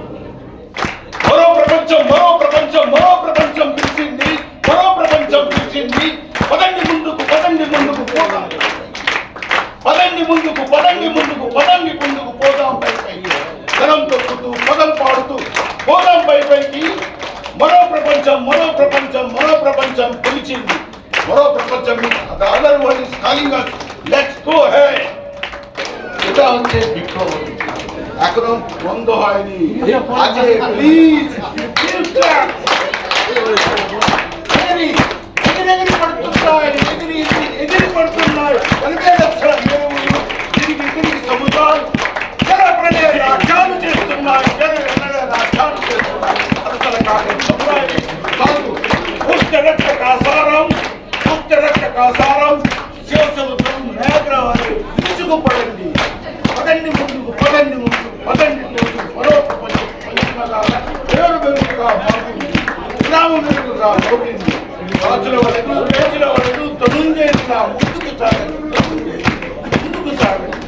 మరో ప్రపంచం మరో ప్రపంచం మరో ప్రపంచం పిలిచింది, మరో ప్రపంచం పిలిచింది, పదండి ముందుకు పదండి ముందుకు పోదాం, పదండి ముందుకు పదండి ముందుకు పదండి ముందుకు పోదాం పైపైకి, ధనం తొక్కుతూ పదం పాడుతూ పోదాం పైపైకి, మరో ప్రపంచం మరో ప్రపంచం మరో ప్రపంచం పిలిచింది, మరో ప్రపంచం the other world is calling us, let's go ahead. এটা হচ্ছে বিপ্লব। এখনো বন্ধ হয়নি, আছে, প্লিজ ఎగిరి పడుతున్నాయి కలిపే లక్షణం ఎరువులు తిరిగి తిరిగి సముద్రాలు జనప్రదే రాజ్యాలు చేస్తున్నాయి, రాజ్యాలు చేస్తున్నాయి, అసలు కాదు సముదాయం కాదు, పుష్ట రక్త కాసారం, పుష్ట రక్త కాసారం, శివసముద్రం మేఘరాలు విరుచుకుపడండి, పదండి ముందుకు పదండి ముందుకు పదండి ముందుకు, మరో ప్రపంచం పంచమగా పేరు మెరుగుగా మారింది, గ్రామ మెరుగుగా మోగింది, రాజుల వలెను రేజుల వలెను తనుంజేసిన ముందుకు సాగండి, ముందుకు సాగండి।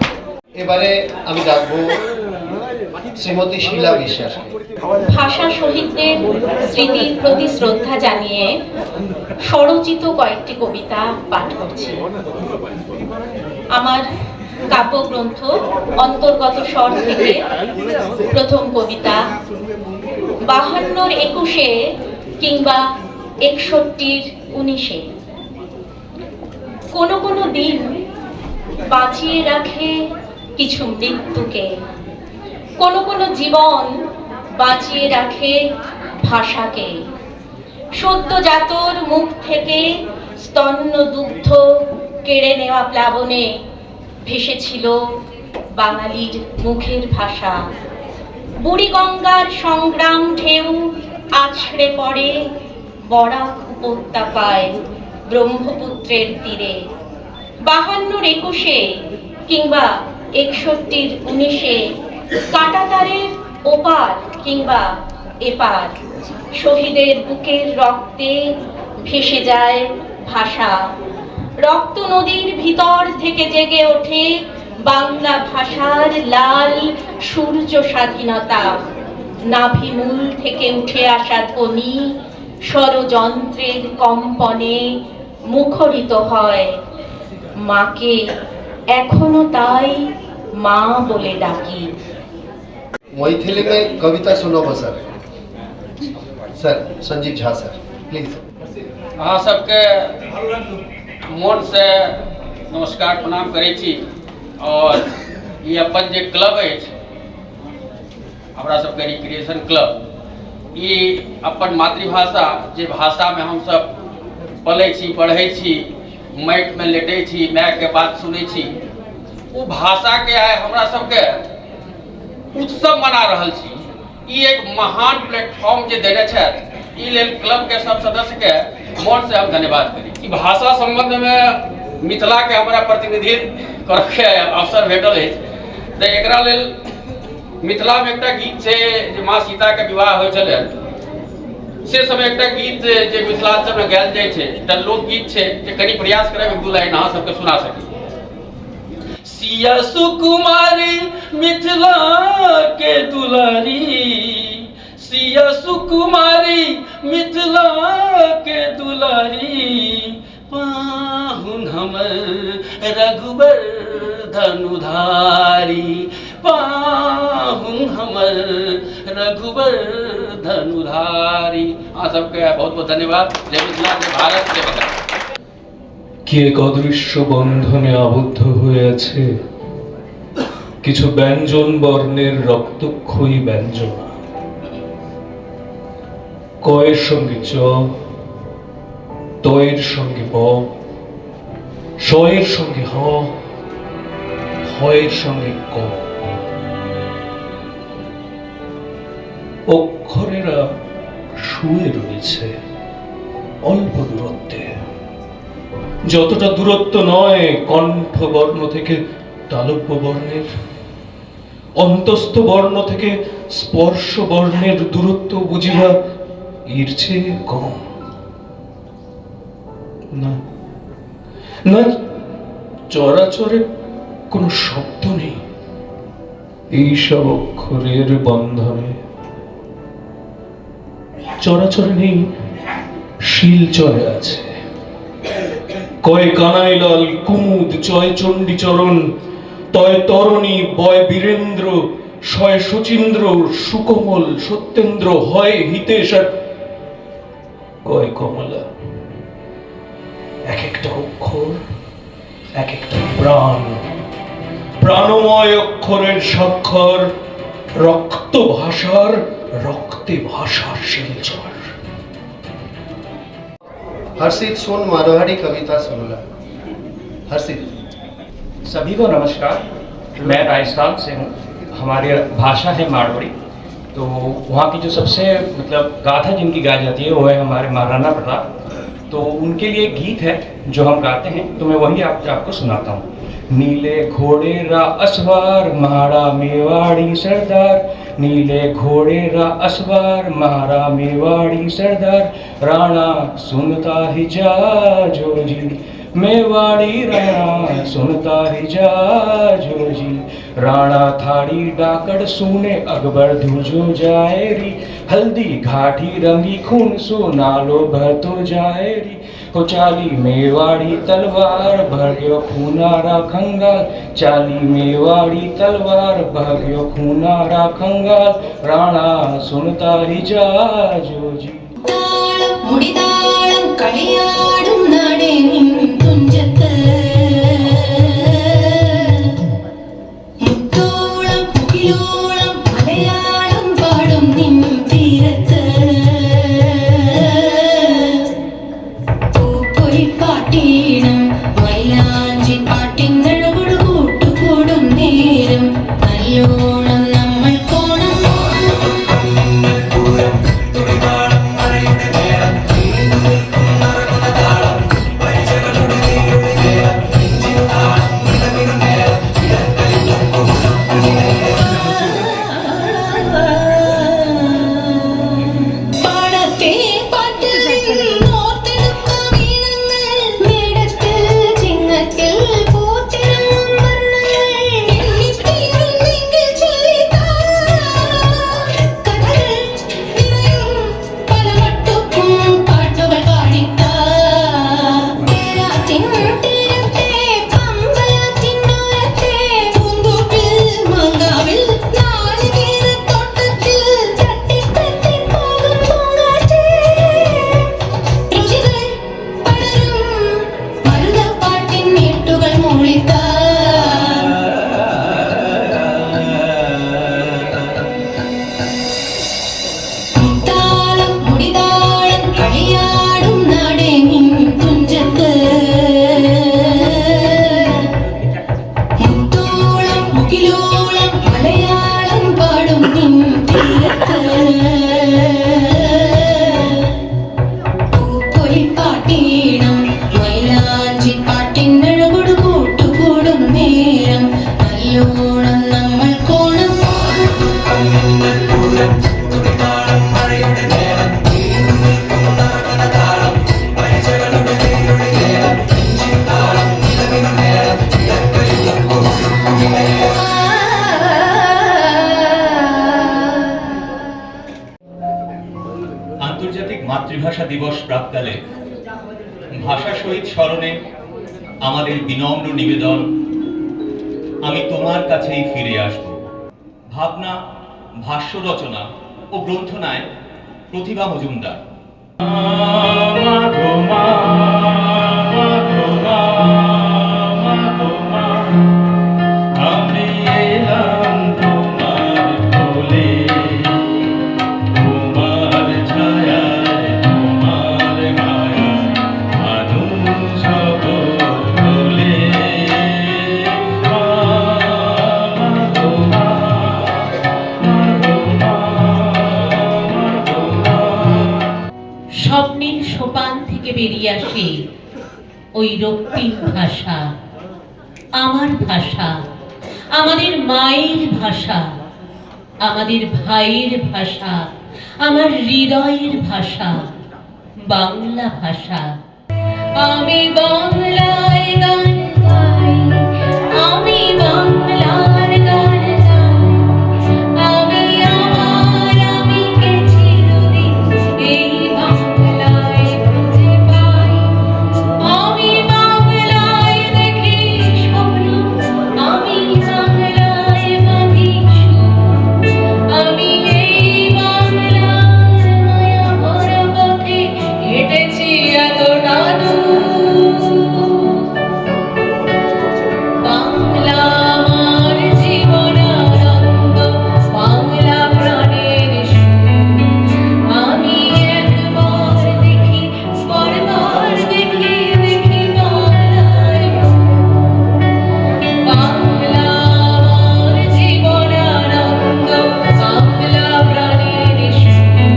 এবারে আমি ডাকবো শ্রীমতী শীলা বিশ্বাস। ভাষা শহীদদের স্মৃতির প্রতি শ্রদ্ধা জানিয়ে স্বরচিত কয়েকটি কবিতা পাঠ করছি। আমার কাব্যগ্রন্থ অন্তর্গত স্বর থেকে প্রথম কবিতা, 52-র 21-এ কিংবা 61-র 19-এ। কোনো কোনো দিন বাঁচিয়ে রাখে কিছু মৃত্যুকে, কোনো কোনো জীবন বাঁচিয়ে রাখে ভাষাকে। সদ্যজাতর মুখ থেকে স্তন্য দুগ্ধ কেড়ে নেওয়া প্লাবনে ভেসেছিল বাঙালির মুখের ভাষা। বুড়িগঙ্গার সংগ্রাম ঢেউ আছড়ে পড়ে বরাক উপত্যকায় ব্রহ্মপুত্রের তীরে। 52-র 21-এ কিংবা 61-র 19-এ কাঁটাতারের ওপার কিংবা এপার শহীদের বুকের রক্তে ভেসে যায় ভাষা। রক্ত নদীর ভিতর থেকে জেগে ওঠে বাংলা ভাষার লাল সূর্য স্বাধীনতা। নাভিমূল থেকে উঠে আসা ধ্বনি ষড়যন্ত্রের কম্পনে মুখরিত হয়। মাকে এখনো তাই মা বলে ডাকি। मैथिली में कविता सुनोगे sir. Sir Sanjeev Jha sir please. अहाँ सबके मोन से नमस्कार प्रणाम करै छी। और ये अपन जे क्लब है हमरा सबके रिक्रिएशन क्लब, ये अपन मातृभाषा जे भाषा में हम सब पलै छी पढ़ै छी, माटि में लेटै छी, माय के बात सुनै छी, वो भाषा के आइ हमरा सबके उत्सव मना रहल छी। ई एक महान प्लेटफॉर्म जे देने छथि, ई लेल क्लब के सब सदस्य के मन से हम धन्यवाद करी। ई भाषा संबंध में मिथिला के हमरा प्रतिनिधित्व करऽ के अवसर भेटल अछि, तऽ एकरा लेल मिथिला में एकटा गीत छै जे माँ सीता के विवाह होइ छलै, से समय एकटा गीत जे मिथिलांचल में गायल जाइ छै, एकटा लोकगीत छै जे कनि प्रयास करब एक दू लाइन अहाँ सबके सुना सकी। सिया सुकुमारी मिथिला के दुलारी, सिया सुकुमारी मिथिला के दुलारी, पाहुन हमर रघुबर धनुधारी, पाहुन हमर रघुबर धनुधारी। आप सबके बहुत बहुत धन्यवाद। जय मिथिला, जय भारत, जय माता। কি এক অদৃশ্য বন্ধনে আবদ্ধ হয়ে আছে কিছু ব্যঞ্জন বর্ণের রক্তক্ষয়ী ব্যঞ্জন। কয়ের সঙ্গে চ, তয়ের সঙ্গে ব, শয়ের সঙ্গে হ, হয়ের সঙ্গে ক। অক্ষরেরা শুয়ে রয়েছে অল্প দূরত্বে, যতটা দূরত্ব নয় কণ্ঠবর্ণ থেকে তালব্য বর্ণের, অন্তস্থ বর্ণ থেকে স্পর্শ বর্ণের দূরত্ব বুঝিবা এর চেয়ে কম। না না, চরাচরে কোনো শব্দ নেই এইসব অক্ষরের বন্ধনে। চরাচরে নেই, শিলচরে আছে। কয় কানাইলাল, কুমুদ, জয় চণ্ডীচরণ, তয় তরণী, বয় বীরেন্দ্র, শয় শচীন্দ্র, সুকোমল, সত্যেন্দ্র, হয় হিতেশ, আর কয় কমলা। এক একটা অক্ষর এক একটা প্রাণ, প্রাণময় অক্ষরের স্বাক্ষর, রক্ত ভাষার রক্তে ভাষার শিলচর। हर्षित सुन मनोहारी कविता सुनला। हर्षित। सभी को नमस्कार, मैं राजस्थान से हूँ। हमारी भाषा है मारवाड़ी, तो वहाँ की जो सबसे मतलब गाथा जिनकी गाई जाती है वो है हमारे महाराणा प्रताप। तो उनके लिए गीत है जो हम गाते हैं, तो मैं वही आपको सुनाता हूँ। नीले घोड़े रा असवार महारा मेवाड़ी सरदार, नीले घोड़े रा असवार महारा मेवाड़ी सरदार, राणा सुनता ही जा जो जी, मेवाड़ी राणा सुनता ही जा जो जी। राणा थाड़ी डाकड़ सुने अकबर धुजो जाए री, हल्दी घाटी रंगी खून सो नालो भरतो जाए री। हो चाली मेवाड़ी तलवार भर्यो खूनारा खंगाल, चाली मेवाड़ी तलवार भर्यो खूनारा खंगाल, राणा सुनता ही जा जो जी। മുടിതാളം കളിയാടും നടേ നിൻ തുഞ്ചത്ത്, മുത്തോളം മുകിലോളം മലയാളം പാടും നിൻ തീരത്ത്, പൂപ്പൊലി പാട്ടീണം മൈലാഞ്ചി പാട്ടിനഴകൊടു കൂട്ടുകൂടും നേരം, നല്ലോണം നമ്മൾ കോണം আন্তর্জাতিক মাতৃভাষা দিবস প্রাক্কালে ভাষা শহীদ স্মরণে আমাদের বিনম্র নিবেদন, আমি তোমার কাছেই ফিরে আসব। ভাবনা, ভাষ্য রচনা ও গ্রন্থনায় প্রতিভা মজুমদার। ওই রক্তিম ভাষা, আমার ভাষা, আমাদের মায়ের ভাষা, আমাদের ভাইয়ের ভাষা, আমার হৃদয়ের ভাষা, বাংলা ভাষা। আমি বাংলায় গান গাই, আমি বাংলার গান গাই, আমি আমার আমিকে চিরদিন এই বাংলায় খুঁজে পাই। আমি বাংলায় দেখি স্বপ্ন, আমি বাংলায় বাঁধি সুর, আমি এই বাংলার মায়া ভরা পথে হেঁটেছি এতটা দূর। বাংলা আমার জীবনানন্দ, বাংলা প্রাণের সুর। আমি একবার দেখি, বারবার দেখি, দেখি বাংলার মুখ। বাংলা আমার জীবনানন্দ, বাংলা প্রাণের সুর।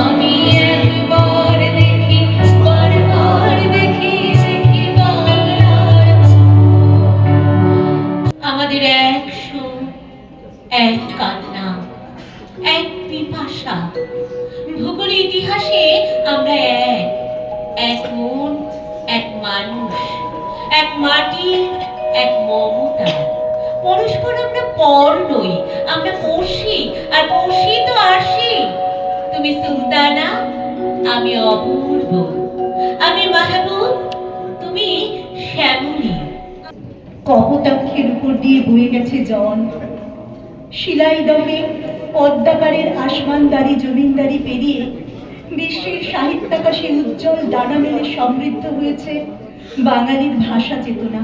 আমি একবার দেখি, বারবার দেখি, দেখি বাংলার মুখ। আমাদের এক সুর, এক কান্না, এক পিপাসা। ভূগোল ইতিহাসে আমরা এক, এক মন, এক মানুষ, এক মাটি, এক মমতা। পরস্পর আমরা পর নই, আমরা পড়শি, আর পড়শি তো আসি। তুমি সুলতানা, আমি অপূর্ব, আমি মাহবুব, তুমি শ্যামলী। কপোতাক্ষের উপর দিয়ে বয়ে গেছে জল, শিলাই দমে পদ্মাপাড়ের আসমানদারি জমিনদারি পেরিয়ে বিশ্বের সাহিত্যাকাশে উজ্জ্বল ডানা মেলে সমৃদ্ধ হয়েছে বাঙালির ভাষা চেতনা।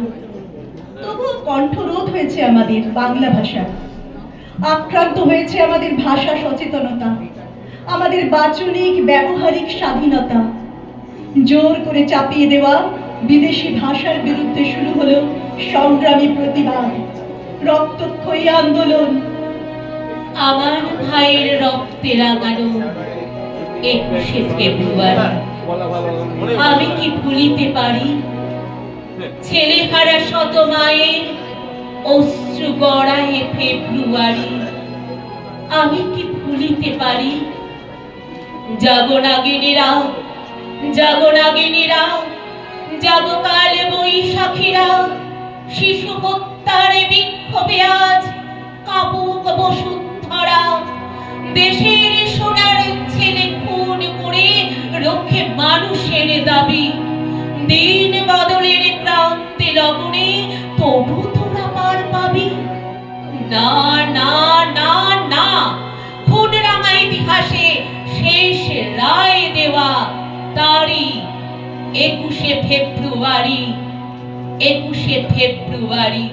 তবুও কণ্ঠরোধ হয়েছে আমাদের বাংলা ভাষা, আক্রান্ত হয়েছে আমাদের ভাষা সচেতনতা, আমাদের বাচনিক ব্যবহারিক স্বাধীনতা। জোর করে চাপিয়ে দেওয়া বিদেশি ভাষার বিরুদ্ধে শুরু হলো সংগ্রামী প্রতিবাদ, রক্তক্ষয়ী আন্দোলন। আমার ভাইয়ের রক্তে রাঙানো 21শে ফেব্রুয়ারি আমি কি ভুলিতে পারি? ছেলে হারা শত মায়ের অশ্রু গড়ায় ফেব্রুয়ারি, আমি কি ভুলিতে পারি? জাগো নাগিনীরা, জাগো নাগিনীরা, জাগো কাল বৈশাখীরা, শিশু হত্যার বিক্ষোভে আজ কাপুক বসুন্ধরা। দেশের সোনার ছেলে খুন করে রক্ষে মানুষের দাবি। দিন বদলের ক্রান্তি লগনে তবু তোরা পার পাবি। না না না না, খুন রাঙা ইতিহাসে শেষ রায় দেওয়া তারই 21শে ফেব্রুয়ারি, 21শে ফেব্রুয়ারি।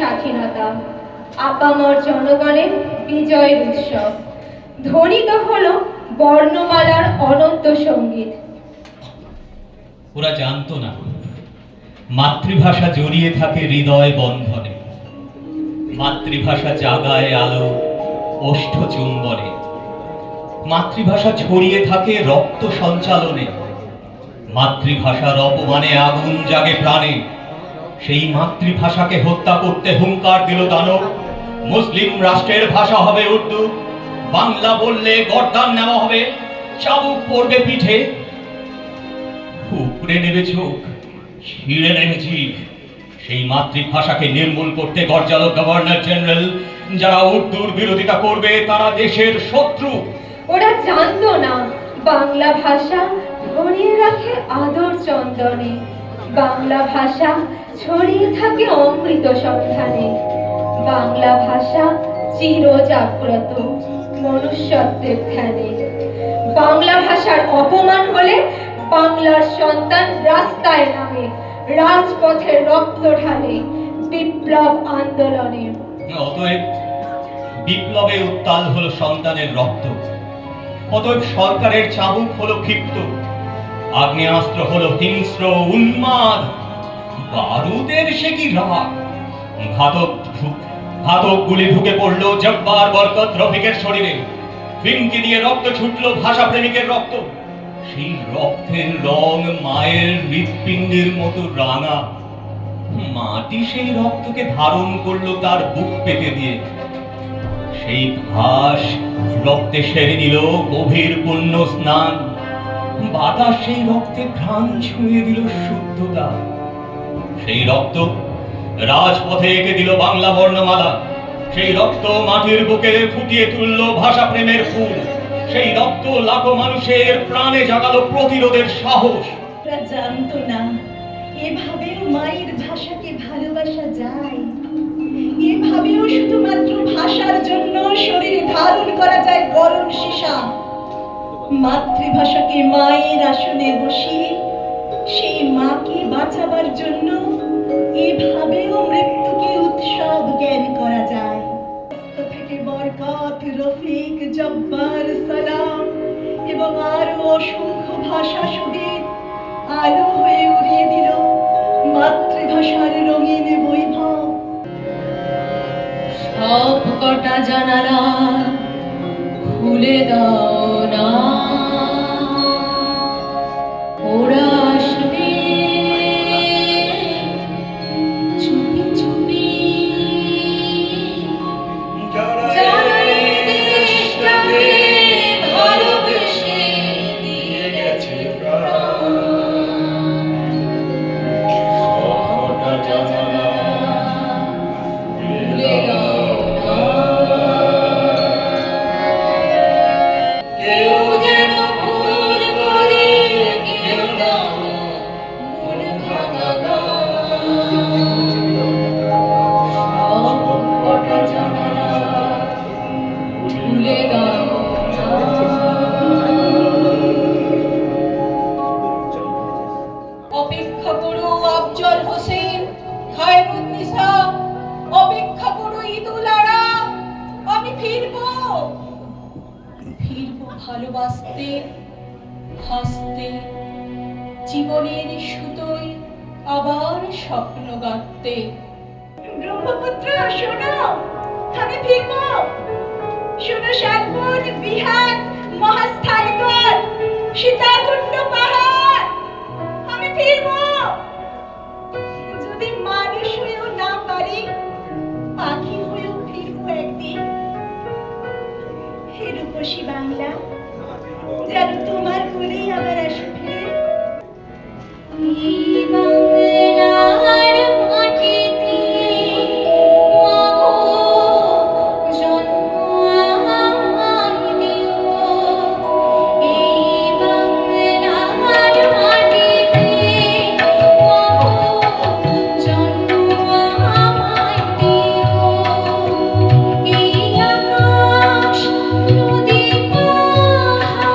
স্বাধীনতা, আপামর জনগণের বিজয়ের উৎসব। ধ্বনিত হলো বর্ণমালার অনন্ত সঙ্গীত। ওরা জানতো না মাতৃভাষা জড়িয়ে থাকে হৃদয় বন্ধনে, মাতৃভাষা জাগায় আলো ওষ্ঠ চুম্বনে, মাতৃভাষা ছড়িয়ে থাকে রক্ত সঞ্চালনে, মাতৃভাষার অপমানে আগুন জাগে প্রাণে। সেই মাতৃভাষাকে হত্যা করতে হুঙ্কার দিল দানব, মুসলিম রাষ্ট্রের ভাষা হবে উর্দু, বাংলা বললে গর্দান নেওয়া হবে, চাবুক পড়বে পিঠে। উপড়ে নেবে চোখ, ছিঁড়ে নেবে জিভ। সেই মাতৃভাষাকে নির্মূল করতে গর্জালো গভর্নর জেনারেল। যারা উর্দুর বিরোধিতা করবে তারা দেশের শত্রু। ওরা জানতো না বাংলা ভাষা ধরিয়ে রাখে আদর চন্দনে, বাংলা ভাষা ছড়িয়ে থাকে অমৃত সন্ধানে, বাংলা ভাষা চির জাগ্রত মনুষ্যত্বের ধ্যানে। বাংলা ভাষার অপমান হলে বাংলার সন্তান রাস্তায় নামে, রাজপথে রক্ত ঢালে, বিপ্লব আন্দোলনে। অতএব বিপ্লবে উত্তাল হলো সন্তানের রক্ত, অতএব সরকারের চাবুক হলো ক্ষিপ্ত, আগ্নেয়াস্ত্র হলো হিংস্র উন্মাদ। বারুদের সে কি রাগ, ঘাতক গুলি ঢুকে পড়লো জব্বার বরকত রফিকের শরীরে, ফিনকি দিয়ে রক্ত ছুটলো ভাষা প্রেমিকের রক্ত। সেই রক্তের রং মায়ের হৃৎপিণ্ডের মতো রাঙা, মাটি সেই রক্তকে ধারণ করলো তার বুক পেতে দিয়ে। সেই ঘাস রক্তে সেরে নিল গভীর পুণ্য স্নান, বাতাস সেই রক্তে ঘ্রাণ ছুঁয়ে দিল শুদ্ধতা। সেই রক্ত রাজপথে এঁকে দিল বাংলা বর্ণমালা, সেই রক্ত মাটির বুকে ফুটিয়ে তুলল ভাষা প্রেমের ফুল, সেই রক্ত লাখো মানুষের প্রাণে জাগালো প্রতিরোধের সাহস। ওরা জানতো না এভাবেও মায়ের ভাষাকে ভালোবাসা যায়, এভাবেও শুধুমাত্র ভাষার জন্য শরীরে ধারণ করা যায় গরম সীসা। মাতৃভাষাকে মায়ের আসনে বসিয়ে সেই মাকে বাঁচাবার জন্য এভাবেও মৃত্যুকে উৎসব জ্ঞান করা যায়। থেকে বরকত রফিক জব্বার সালাম এবং আরো অসংখ্য ভাষা সঙ্গীত আলো হয়ে উড়িয়ে দিল মাতৃভাষার রঙিন বৈভব। সব কটা জানালা খুলে দাও না, ওরা আসবে চুপি চুপি। যারা এই দেশটাকে ভালোবেসে দিয়ে গেছে প্রাণ, সবকটা জানালা খুলে দাও না। কেউ যেন ভুল করে কেউ না মন ভাঙা সবকটা জানালা খুলে দাও না। অপেক্ষা করো আফজল হোসেন, খায়রুন্নিসা, অপেক্ষা করো ঈদুল আরা। আমি ফিরবো, ফিরবো ভালোবাসতে হাসতে, জীবনের সুতোয় আবার স্বপ্ন গাঁথতে। ব্রহ্মপুত্র শোনো, আমি ফিরবো। শোনো শালবন, বিহার, মহাস্থানগড়, সীতাকুণ্ড পাহাড়, আমি ফিরবো। যদি মানুষ হয়েও না পারি, পাখি হয়েও ফিরবো একদিন। হে রূপসী বাংলা, যেন তোমার কোলেই আবার আসি ফিরে। এই বাংলার মাটিতে মাগো জন্ম আমায় দিও, এই বাংলার মাটিতে মাগো জন্ম আমায় দিও। এই আকাশ নদী পাহাড়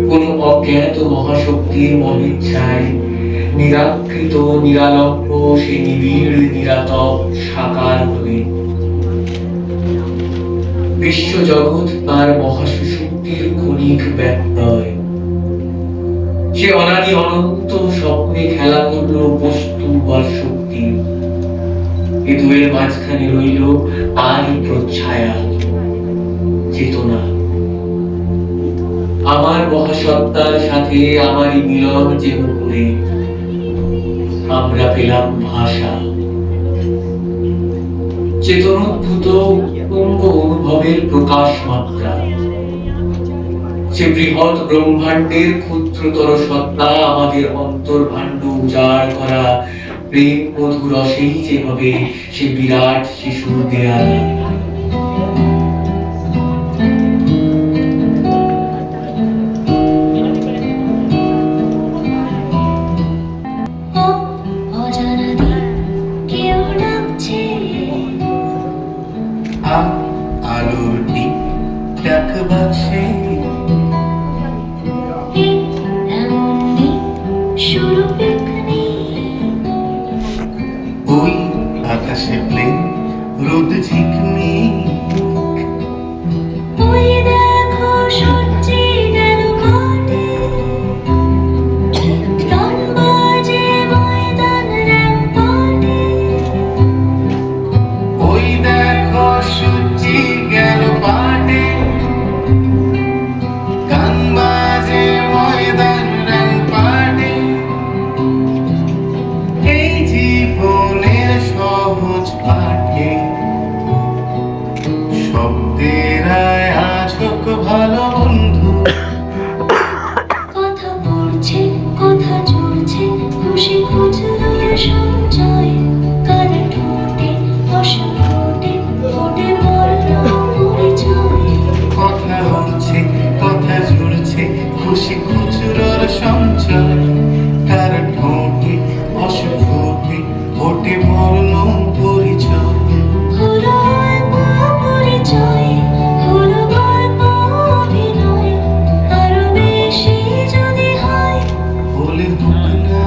কোন অজ্ঞাত মহাশক্তির মনিচ্ছায় নিরাকৃত নিরালম্ব সে নিবিড় নিরাতপ সাকার হয়ে বিশ্বজগৎ তার মহাসুষুপ্তির ক্ষণিক ব্যত্যয়। সে অনাদি অনন্ত স্বপ্নে খেলা করল বস্তু আর শক্তি। এ দুয়ের মাঝখানে রইল তারই প্রচ্ছায়া চেতনা। আমার মহাসত্তার সাথে আমারই মিলন যে করে আমরা পেলাম ভাষা। চেতনোদ্ভূত উৎপঙ্গ অনুভবের প্রকাশ মাত্রা। সে বৃহৎ ব্রহ্মাণ্ডের ক্ষুদ্রতর সত্তা আমাদের অন্তর্ভাণ্ড উজাড় করা প্রেম মধু রসেই যে হবে সে বিরাট শিশুর দেয়াল। আলোর টিক টাক বাজছে ওই আকাশে প্লেন রোদ ঝিকমিক ওই দেখো সূর্যি গেল কাটে গান বাজে ময়দান র্যাম্পাটে ওই দেখো সূর্যি গেল পাটে গান বাজে ময়দান র্যাম্পাটে এই জীবনের সহজ পাঠে শব্দের আছোক ভালো বন্ধু কথা পড়ছে কথা জুড়ছে খুশি খুচরোর সঞ্চয় কার ঠোঁটে অসুখ ফোটে ফোটে বর্ণ পরিচয় কথা হচ্ছে কথা জুড়ছে খুশি খুচরোর সঞ্চয় কার ঠোঁটে অসুখ ফোটে ফোটে বর্ণ পরিচয় হলো পরিচয় হলো গল্প অভিনয় আরো বেশি যদি হয় বলে হোক না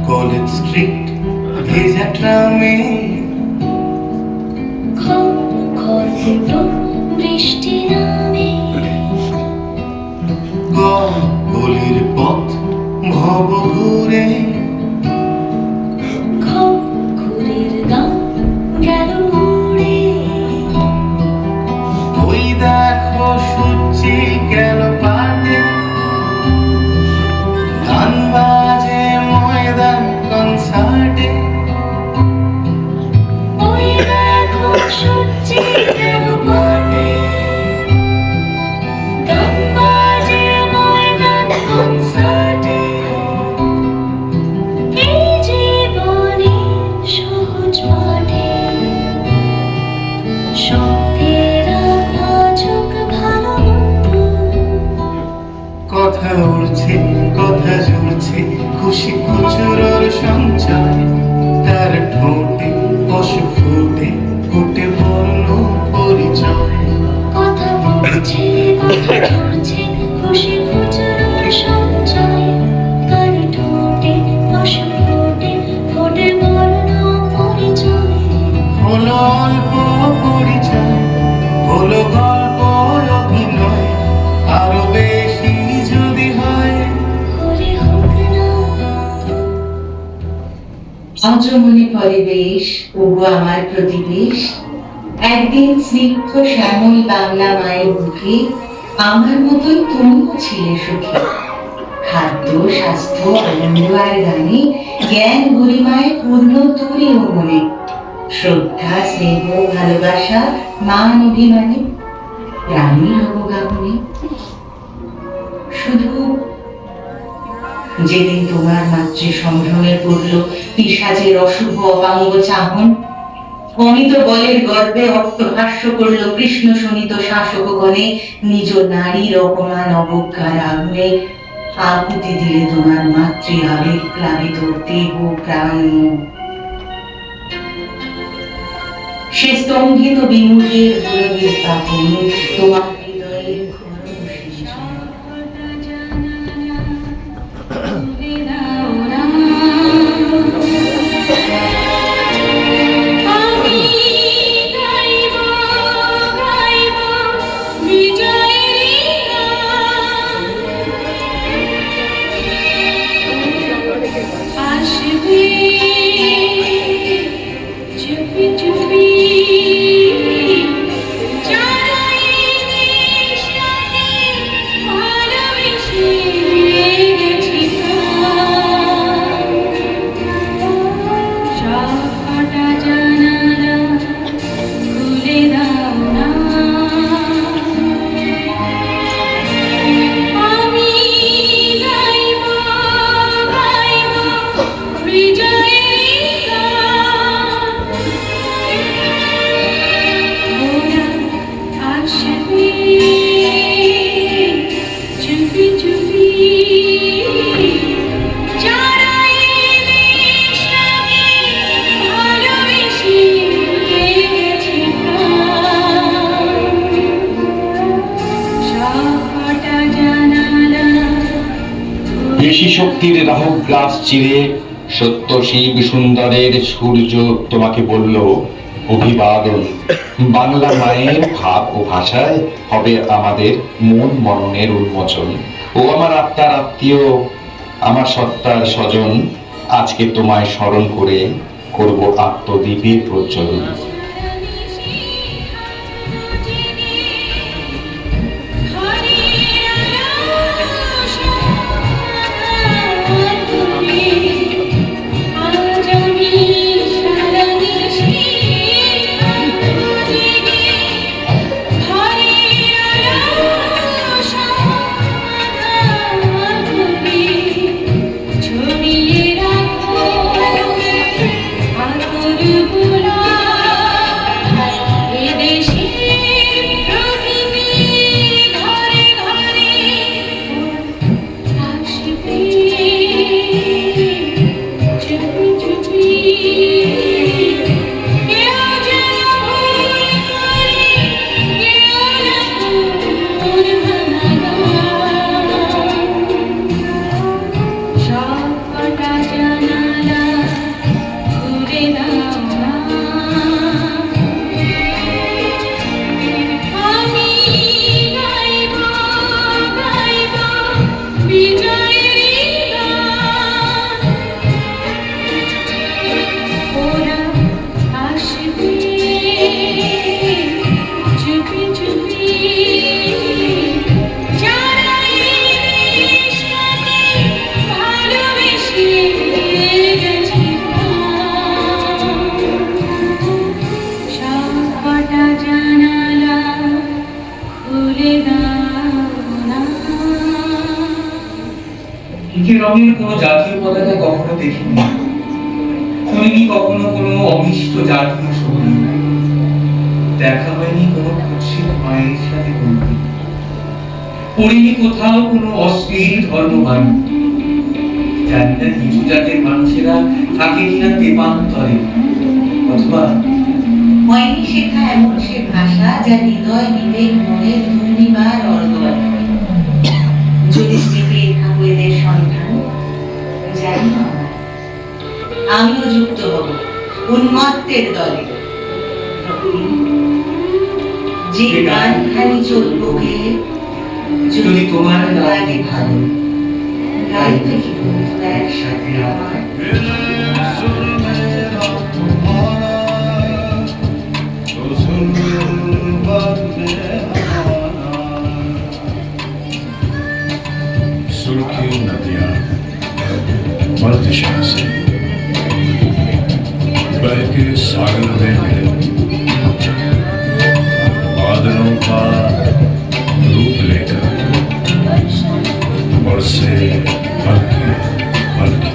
কলেজ স্ট্রিট ভেজা ট্রামে খড়কুটো বৃষ্টি নামে গলির পথ ভব ঘুরে ঘুরের গান গেল উড়ে ওই দেখো সূর্যি গেল পাটে গান বাজে ময়দান কনসার্টে ওই দেখো সূর্যি গেল পাটে গান বাজে ময়দান কনসার্টে এই জীবনে সহজ পাঠে শব্দের নাজুক ভালো বন্ধু কথা উড়ছে কথা জুড়ছে খুশি খুচুরোর সঞ্চয় তার ঠোঁটে অসুখ ফুটে ফুটে বর্ণ পরিচয় কথা বলছে কথা জুড়ছে খুশি খুচুরোর সঞ্চয় তার ঠোঁটে অসুখ ফুটে ফুটে বর্ণ পরিচয় হলো অল্প পরিচয় হলো গল্প অভিনয় আরো বেশি যদি হয় হলে হোক না আজমনি পরিবেশ ওগো আমার প্রতিবেশ একদিন স্নিগ্ধ শ্যামল বাংলা মায়ের মুখে আমার মতোই তুমিও ছিলে সুখী খাদ্য স্বাস্থ্য আনন্দ আর গানে জ্ঞান গরিমায় পূর্ণ তুলি ও মনে শ্রদ্ধা স্নেহ ভালোবাসা মান অভিমানে প্রাণী অবগাহনে শুধু যেদিন তোমার মাতৃ সম্ভ্রমের করলো পিশাচের অশুভ অপাঙ্গ চাহন। অমিত বলের গর্বে অট্টহাস্য করলো কৃষ্ণ শোণিত শাসকগণে, নিজ নারীর অপমান অবজ্ঞার আগুনে আহুতি দিলে তোমার মাতৃ আবেগ প্লাবিত দেহ প্রাণ। সে স্তম্ভিত বিমুখের দুরবির স্থাপন তোমার হৃদয়ে বেশি শক্তির রাহু গ্লাস চিরে সত্য শিব সুন্দরের সূর্য তোমাকে বলল অভিবাদন। বাংলা মায়ের ভাব ও ভাষায় হবে আমাদের মন মননের উন্মোচন। ও আমার আত্মার আত্মীয়, আমার সত্তার স্বজন, আজকে তোমায় স্মরণ করে করব আত্মদীপের প্রজ্বলন। রঙের কোনো জাতীয় পতাকা কখনো দেখিনি, শুনিনি কখনো কোনো অমিষ্ট জাতীয় সঙ্গীত, দেখা হয়নি কোনো কুৎসিত মায়ের সাথে বন্ধু, পড়িনি কোথাও কোনো অশ্লীল ধর্মবাণী। জানি না নিচু জাতের মানুষেরা থাকে কিনা তেপান্তরে, অথবা হয়নি শেখা এমন সে ভাষা যা হৃদয় বিবেক মনের পূর্ণিমার অর্গল। যদি স্মৃতির ঠাকুরেদের সন্ধান জানি না, আমিও যুক্ত হব উন্মত্তের দলে। যে গান খানি চলবো গে যদি তোমার লাগে ভালো, গাইতে কি একসাথে আমার सुर्खी नदियां मर दिशा से बह के सागर में मिले, बादलों का रूप लेकर बरसे हल्के हल्के।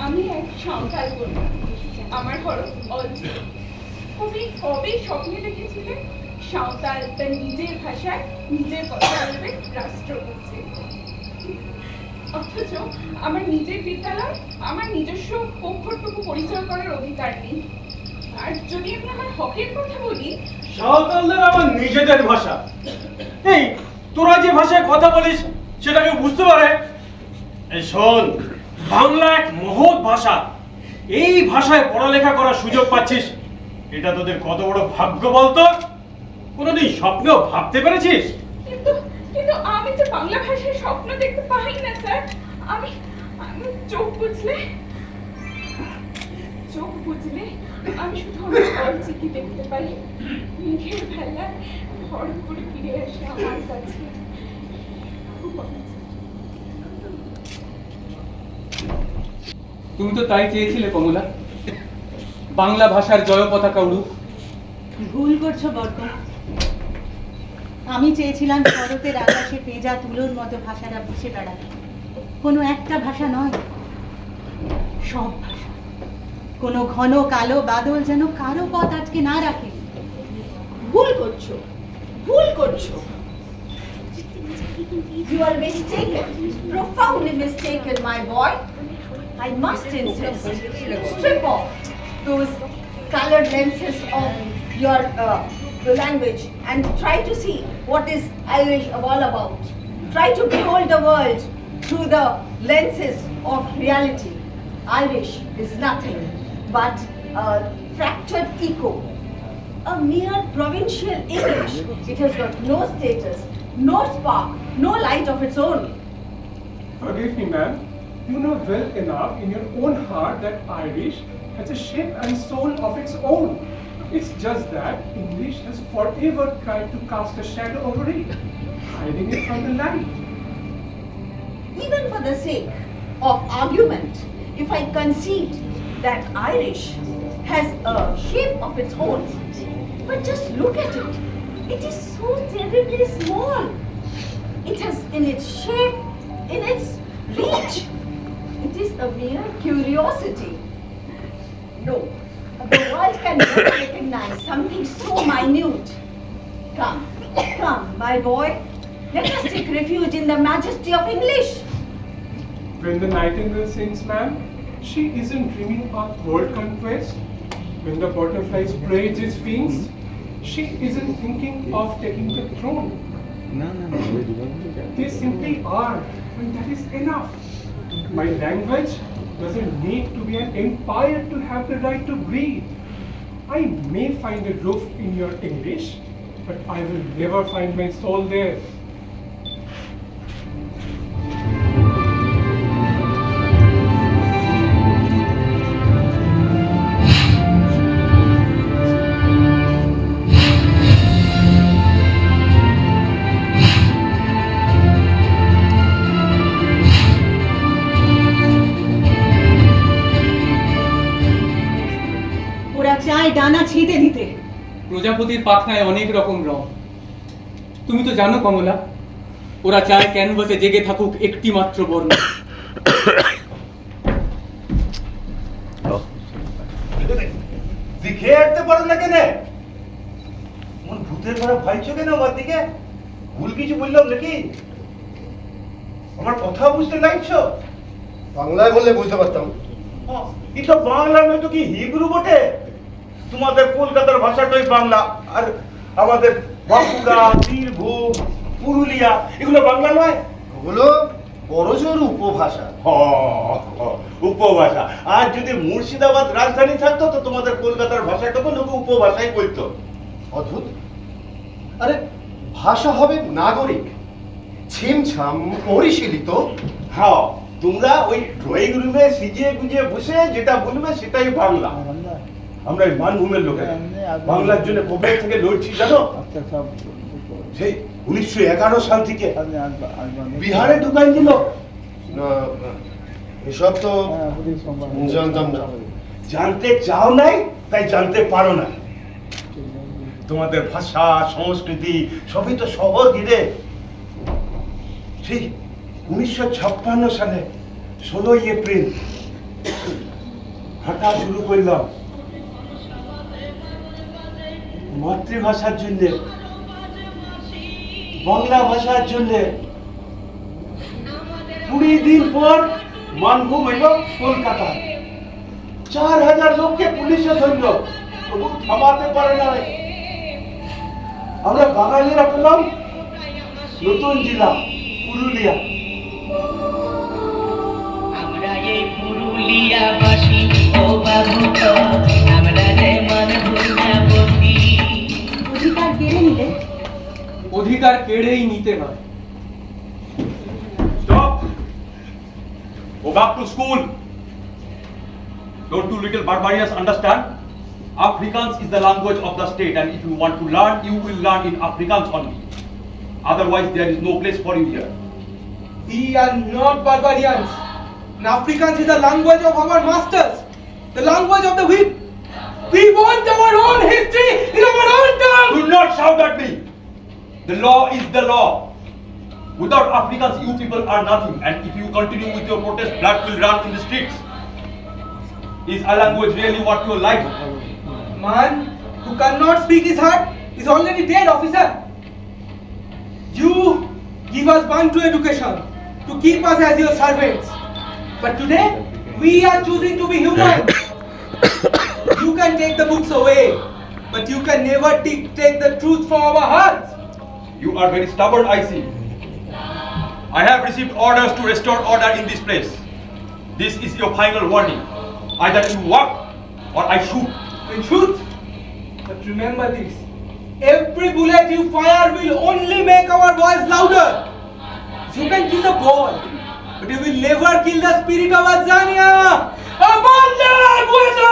আমি এক সংখ্যার কন্যা, আমার হরফ অল ছিল। কবি কবে স্বপ্নে দেখেছিলেন সাঁওতাল তার নিজের ভাষায় নিজের কথা বলবে, রাষ্ট্র করছে। অথচ আমার নিজের বিদ্যালয়, আমার নিজস্ব অক্ষরটুকু পরিচয় করার অধিকার নেই। আর যদি আমি আমার হকের কথা বলি, সাঁওতালদের আমার নিজেদের ভাষা। এই তোরা যে ভাষায় কথা বলিস সেটা কেউ বুঝতে পারে? এই শোন, বাংলা এক মহৎ ভাষা। এই ভাষায় পড়ালেখা করার সুযোগ পাচ্ছিস, এটা তোদের কত বড় ভাগ্য বলতো? কোনোদিন স্বপ্নেও ভাবতে পেরেছিস? কিন্তু কিন্তু আমি যে বাংলা ভাষায় স্বপ্ন দেখতে পাই না স্যার। আমি আমি চোখ বুঝলে আমি শুধু আমার অর্জিকে দেখতে পাই। মেঘের ভেলায় হঠাৎ করে ফিরে আসে আমার কাছে। তুমি তো তাই চেয়েছিলে কমলা, বাংলা ভাষার জয় পতাকা উড়ুক। ভুল করছো বর্গ। আমি চেয়েছিলাম শরতের আকাশে পেঁজা তুলোর মতো ভাষাটা ভেসে বেড়াবে। কোনো একটা ভাষা নয়, সব ভাষা। কোনো ঘন কালো বাদল যেন কারো পথ আজকে না রাখে। ভুল করছো, ভুল করছো। You are mistaken, profoundly mistaken, my boy. I must insist, strip off those colored lenses of your language and try to see what is Irish all about. Try to behold the world through the lenses of reality. Irish is nothing but a fractured echo, a mere provincial English. It has got no status, no spark, no light of its own. Forgive me, ma'am. You know well enough in your own heart that Irish has a shape and soul of its own. It's just that English has forever tried to cast a shadow over it, hiding it from the light. Even for the sake of argument, if I concede that Irish has a shape of its own, but just look at it. It is so terribly small. It has in its shape, in its reach. It is a mere curiosity. No, the world can never recognize something so minute. Come, come, my boy. Let us take refuge in the majesty of English. When the nightingale sings, ma'am, she isn't dreaming of world conquest. When the butterfly spreads its wings, she isn't thinking of taking the throne. They simply are, and that is enough. My language doesn't need to be an empire to have the right to breathe. I may find a roof in your English, but I will never find my soul there. ডানা ছিটে দিতে। প্রজাপতির পাখনায় অনেক রকম রং। তুমি তো জানো কমলা, ওরা চায় ক্যানভাসে জেগে থাকুক একটি মাত্র বর্ণ। দিকে আসতে পারো না কেন? মন ভূতের ঘরে ভাইছো কেন আমার দিকে? ভুল কিছু বললাম নাকি? আমার কথা বুঝতে লাগছো? বাংলায় বললে বুঝতে পারতাম। এটা বাংলা নয় তো কি হিব্রু বটে? তোমাদের কলকাতার ভাষাটাই বাংলা, আর আমাদের বাঁকুড়া, বীরভূম, পুরুলিয়া এগুলো বাংলা নয়, ওগুলো বড়জোর উপভাষা। উপভাষা। আর যদি মুর্শিদাবাদ রাজধানী থাকতো তো তোমাদের কলকাতার ভাষাটাকে লোক উপভাষাই বলতো। অদ্ভুত। আরে ভাষা হবে নাগরিক, ছিমছাম পরিশীলিত। হ্যাঁ, তোমরা ওই ড্রয়িং রুমে সিজিয়ে গুজিয়ে বসে যেটা বলবে সেটাই বাংলা। আমরা এই মানভূমের লোকেরা বাংলার জন্য কবে থেকে লড়ছি জানো? সেই 1911 সাল থেকে বিহারে ঢুকাই দিল। না এসব তো জানতাম না। জানতে চাও নাই তাই জানতে পারো না। তোমাদের ভাষা সংস্কৃতি সবই তো শহর ঘিরে। সেই 1956 সালে 16 এপ্রিল হাঁটা শুরু করলাম মাতৃভাষার জন্য, বাংলা ভাষার জন্য। 20 দিন পর মানভূম এলো কলকাতা। 4000 লোককে পুলিশে ধরল, তবু থামাতে পারে না। আমরা বাঙালিরা পেলাম নতুন জেলা পুরুলিয়া। আমরা এই পুরুলিয়াবাসী ও বাবু আমরা যে মানভূমী। অধিকার কেড়ে নিলে অধিকার কেড়েই নিতে নয়। Stop! Go back to school. Don't you little barbarians understand? Afrikaans is the language of the state, and if you want to learn, you will learn in Afrikaans only. Otherwise, there is no place for you here. We are not barbarians. And Afrikaans is the language of our masters, the language of the whip. We want our own history in our own tongue. Do not shout at me. The law is the law. Without Afrikaans, you people are nothing. And if you continue with your protest, blood will run in the streets. Is a language really what you like? Man who cannot speak his heart is already dead, officer. You give us Bantu education to keep us as your servants. But today, we are choosing to be human. You can take the books away, but you can never take the truth from our hearts. You are very stubborn, I see. I have received orders to restore order in this place. This is your final warning. Either you walk or I shoot. Then shoot. But remember this. Every bullet you fire will only make our voice louder. You can kill the boy, but you will never kill the spirit of Azania. Amanda Guazo!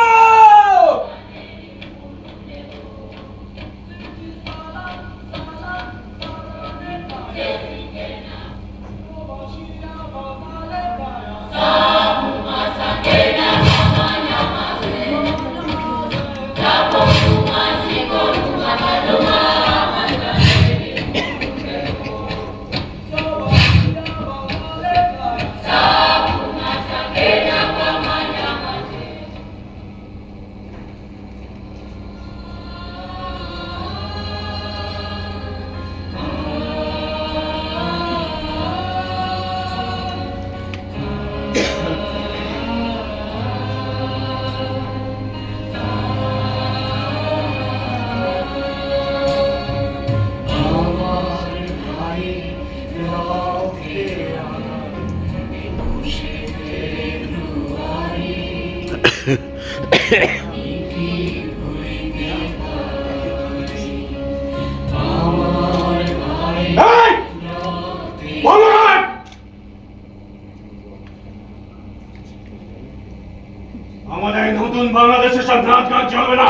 আমাদের নতুন বাংলাদেশের সব নাচ গান চলবে না।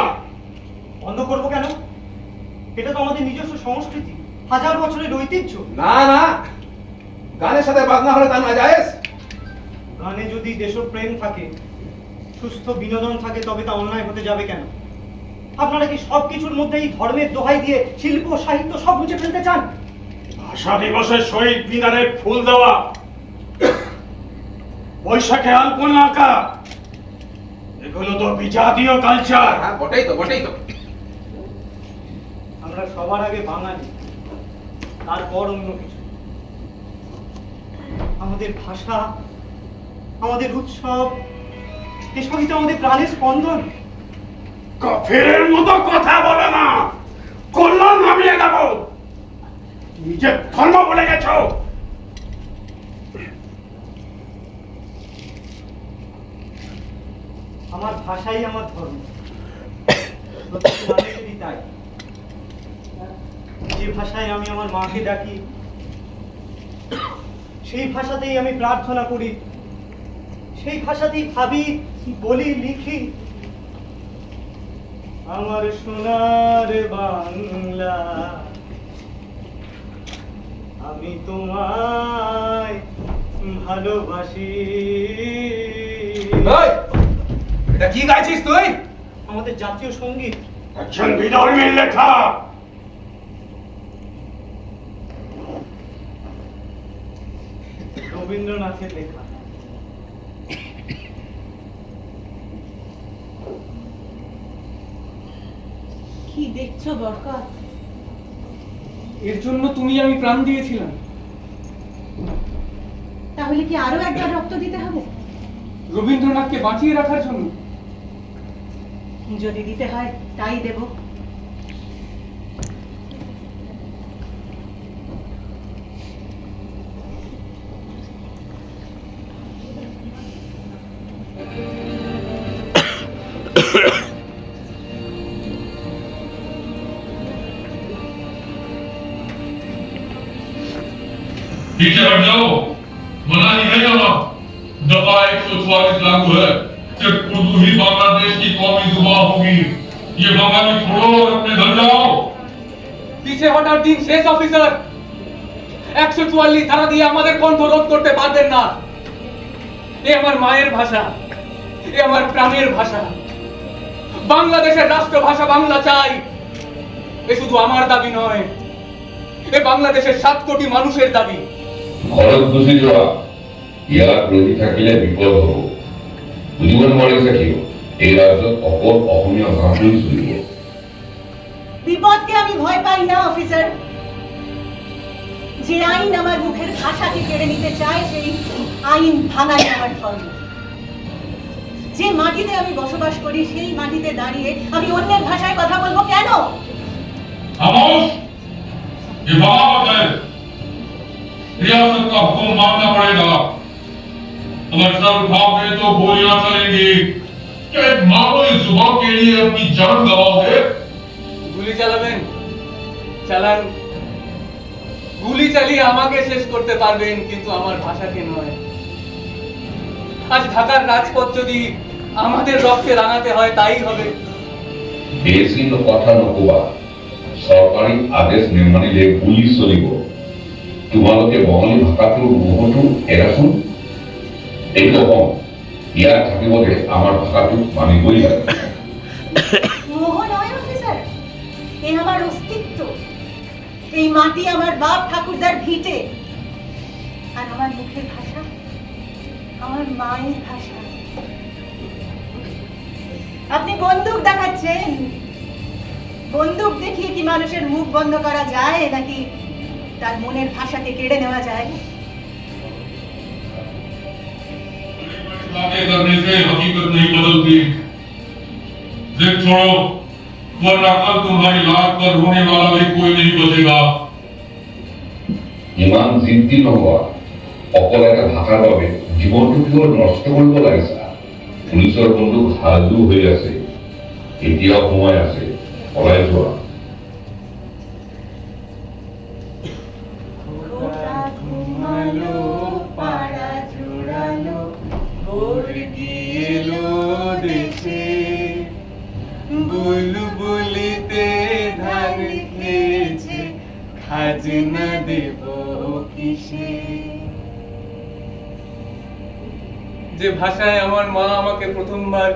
বন্ধ করবো কেন? এটা তো আমাদের নিজস্ব সংস্কৃতি, 1000 বছরের ঐতিহ্য। না না, গানের সাথে বাজনা হলে তা না জায়েজ। গানে যদি দেশপ্রেম থাকে, সুস্থ বিনোদন থাকে, তবে তা অন্যায় হতে যাবে কেন? আপনারা কি সবকিছুর মধ্যেই ধর্মের দোহাই দিয়ে শিল্প সাহিত্য সব মুছে ফেলতে চান? ভাষা দিবসের শহীদ মিনারে ফুল দেওয়া, বৈশাখে আলপনা আঁকা, এগুলো তো বিজাতীয় কালচার। বটেই তো, বটেই তো। আমরা সবার আগে বাঙালি, তারপর অন্য কিছু। আমাদের ভাষা, আমাদের উৎসব, এসবই তো আমাদের প্রাণের স্পন্দন। কাফেরের মতো কথা বলে না, কল্যাণ নামিয়ে দেব। নিজের ধর্ম বলে গেছো। আমার ভাষাই আমার ধর্ম, তাই যে ভাষায় আমি আমার মাকে ডাকি, সেই ভাষাতেই আমি প্রার্থনা করি, সেই ভাষাতেই ভাবি, বলি, লিখি। আমার সোনার বাংলা, আমি তোমায় ভালোবাসি। এটা কি গাইছিস তুই? আমাদের জাতীয় সঙ্গীত। একজন বিধর্মীর লেখা। রবীন্দ্রনাথের লেখা। কি দেখছো বরকত? এর জন্য তুমি আমি প্রাণ দিয়েছিলাম। তাহলে কি আরো একবার রক্ত দিতে হবে? রবীন্দ্রনাথকে বাঁচিয়ে রাখার জন্য। যদি দিতে হয় তাই দেব। पीछे हट जाओ, मना नहीं है यहाँ। दफा 144 लागू है, सिर्फ उर्दू ही बांग्लादेश की कौमी जुबान होगी। ये बंगाली छोड़ो और अपने घर जाओ। পিছে হটার দিন শেষ অফিসার। 144 ধারা দিয়ে আমাদের কণ্ঠ রোধ করতে পারবেন না। এ আমার মায়ের ভাষা, এ আমার প্রাণের ভাষা। বাংলাদেশের রাষ্ট্রভাষা বাংলা চাই। এ শুধু আমার দাবি নয়, এ বাংলাদেশের 7 কোটি মানুষের দাবি। ঘৰত গুচি যোৱা, ইয়াত ৰহি থাকিলে বিপদ হ'ব। বুজিব নোৱাৰিছে কিয়? এই ৰাজ্যত অকল অসমীয়া ভাষাটোৱেই চলিব। বিপদকে আমি ভয় পাই না অফিসার। যে আইন আমার মুখের ভাষাকে কেড়ে নিতে চায় সেই আইন ভাঙাই আমার ধর্ম। যে মাটিতে আমি বসবাস করি সেই মাটিতে দাঁড়িয়ে আমি অন্যের ভাষায় কথা বলবো কেন? खामोश, ये बगावत है। रियासत का हुक्म मानना पड़ेगा। अगर सर उठाओगे तो गोलियां चलेंगी। क्या एक मामूली जुबान के लिए अपनी जान गवाओगे? গুলি চালাবেন, চালান। গুলি চালিয়ে আমাকে শেষ করতে পারবেন, কিন্তু আমার ভাষাকে নয়। আজ ঢাকার রাজপথ যদি আমাদের রক্তে রাঙাতে হয় তাই হবে। বেছি কথা নকবা, চৰকাৰী আদেশ নেমানিলে গুলি চলিব। তোমালোকে বঙালী ভাষাটোৰ মোহটো এৰাচোন। এইটো কম, ইয়াত থাকিবলৈ আমাৰ ভাষাটো মানিবই লাগে। মোহ নয় অফিসার, এ আমার অস্তিত্ব। এই মাটি আমার বাপ ঠাকুরদার ভিটে, আর আমার মুখের ভাষা আমার মায়ের ভাষা। আপনি বন্দুক দেখাচ্ছেন। বন্দুক দেখিয়ে কি মানুষের মুখ বন্ধ করা যায়, নাকি তার মনের ভাষাকে কেড়ে নেওয়া যায়? बातें करने से हकीकत नहीं बदलती। जिद छोड़ो, वरना कल तुम्हारी लाश पर रोने वाला भी कोई नहीं बचेगा। ইমান জিদ্দি নোহোৱা, অকল এটা ভাষাৰ বাবে জীৱনটো কিয় নষ্ট কৰিব লাগিছা? পুলিচৰ বন্দুক সাজু হৈ আছে, এতিয়াও সময় আছে, পলাই যোৱা। বুলবুলিতে ধান খেয়েছে, খাজনা দেব কিসে? যে ভাষায় আমার মা আমাকে প্রথমবার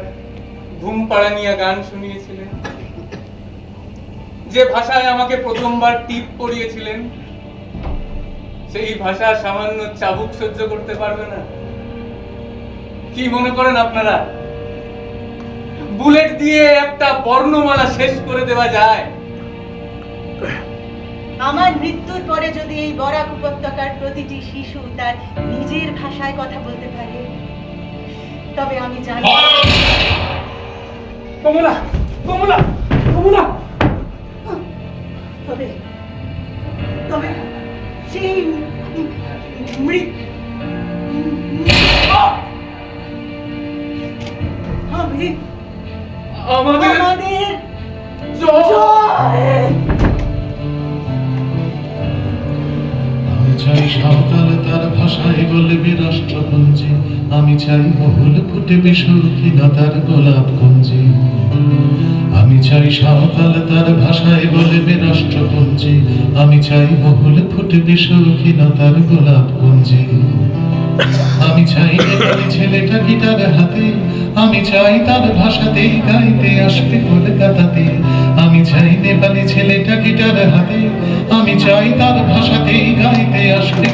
ঘুম পাড়ানিয়া গান শুনিয়েছিলেন, যে ভাষায় আমাকে প্রথমবার টিপ পড়িয়েছিলেন, সেই ভাষা সামান্য চাবুক সহ্য করতে পারবে না? কি মনে করেন আপনারা বুলেট দিয়ে একটা বর্ণমালা শেষ করে দেওয়া যায়? আমার মৃত্যুর পরে যদি এই বরাক উপত্যকার প্রতিটি শিশু তার নিজের ভাষায় কথা বলতে পারে, তবে আমি জানি। কমলা, কমলা, কমলা। তবে তবে সেই আমাদের আমি চাই সাঁওতাল তার ভাষায় বলবে রাষ্ট্রপুঞ্জে, আমি চাই মহুল ফুটে বেশৌখিনতার গোলাপ কুঞ্জে। আমি চাই সাঁওতাল তার ভাষায় বলবে রাষ্ট্রপুঞ্জে, আমি চাই মহুল ফুটবে শৌখিনতার গোলাপ কুঞ্জে। আমি চাই নেপালি ছেলেটা গিটার হাতে, আমি চাই তার ভাষাতেই গাইতে আসবে কলকাতাতে। আমি চাই নেপালি ছেলেটা গিটার হাতে, আমি চাই তার ভাষাতেই গাইতে আসবে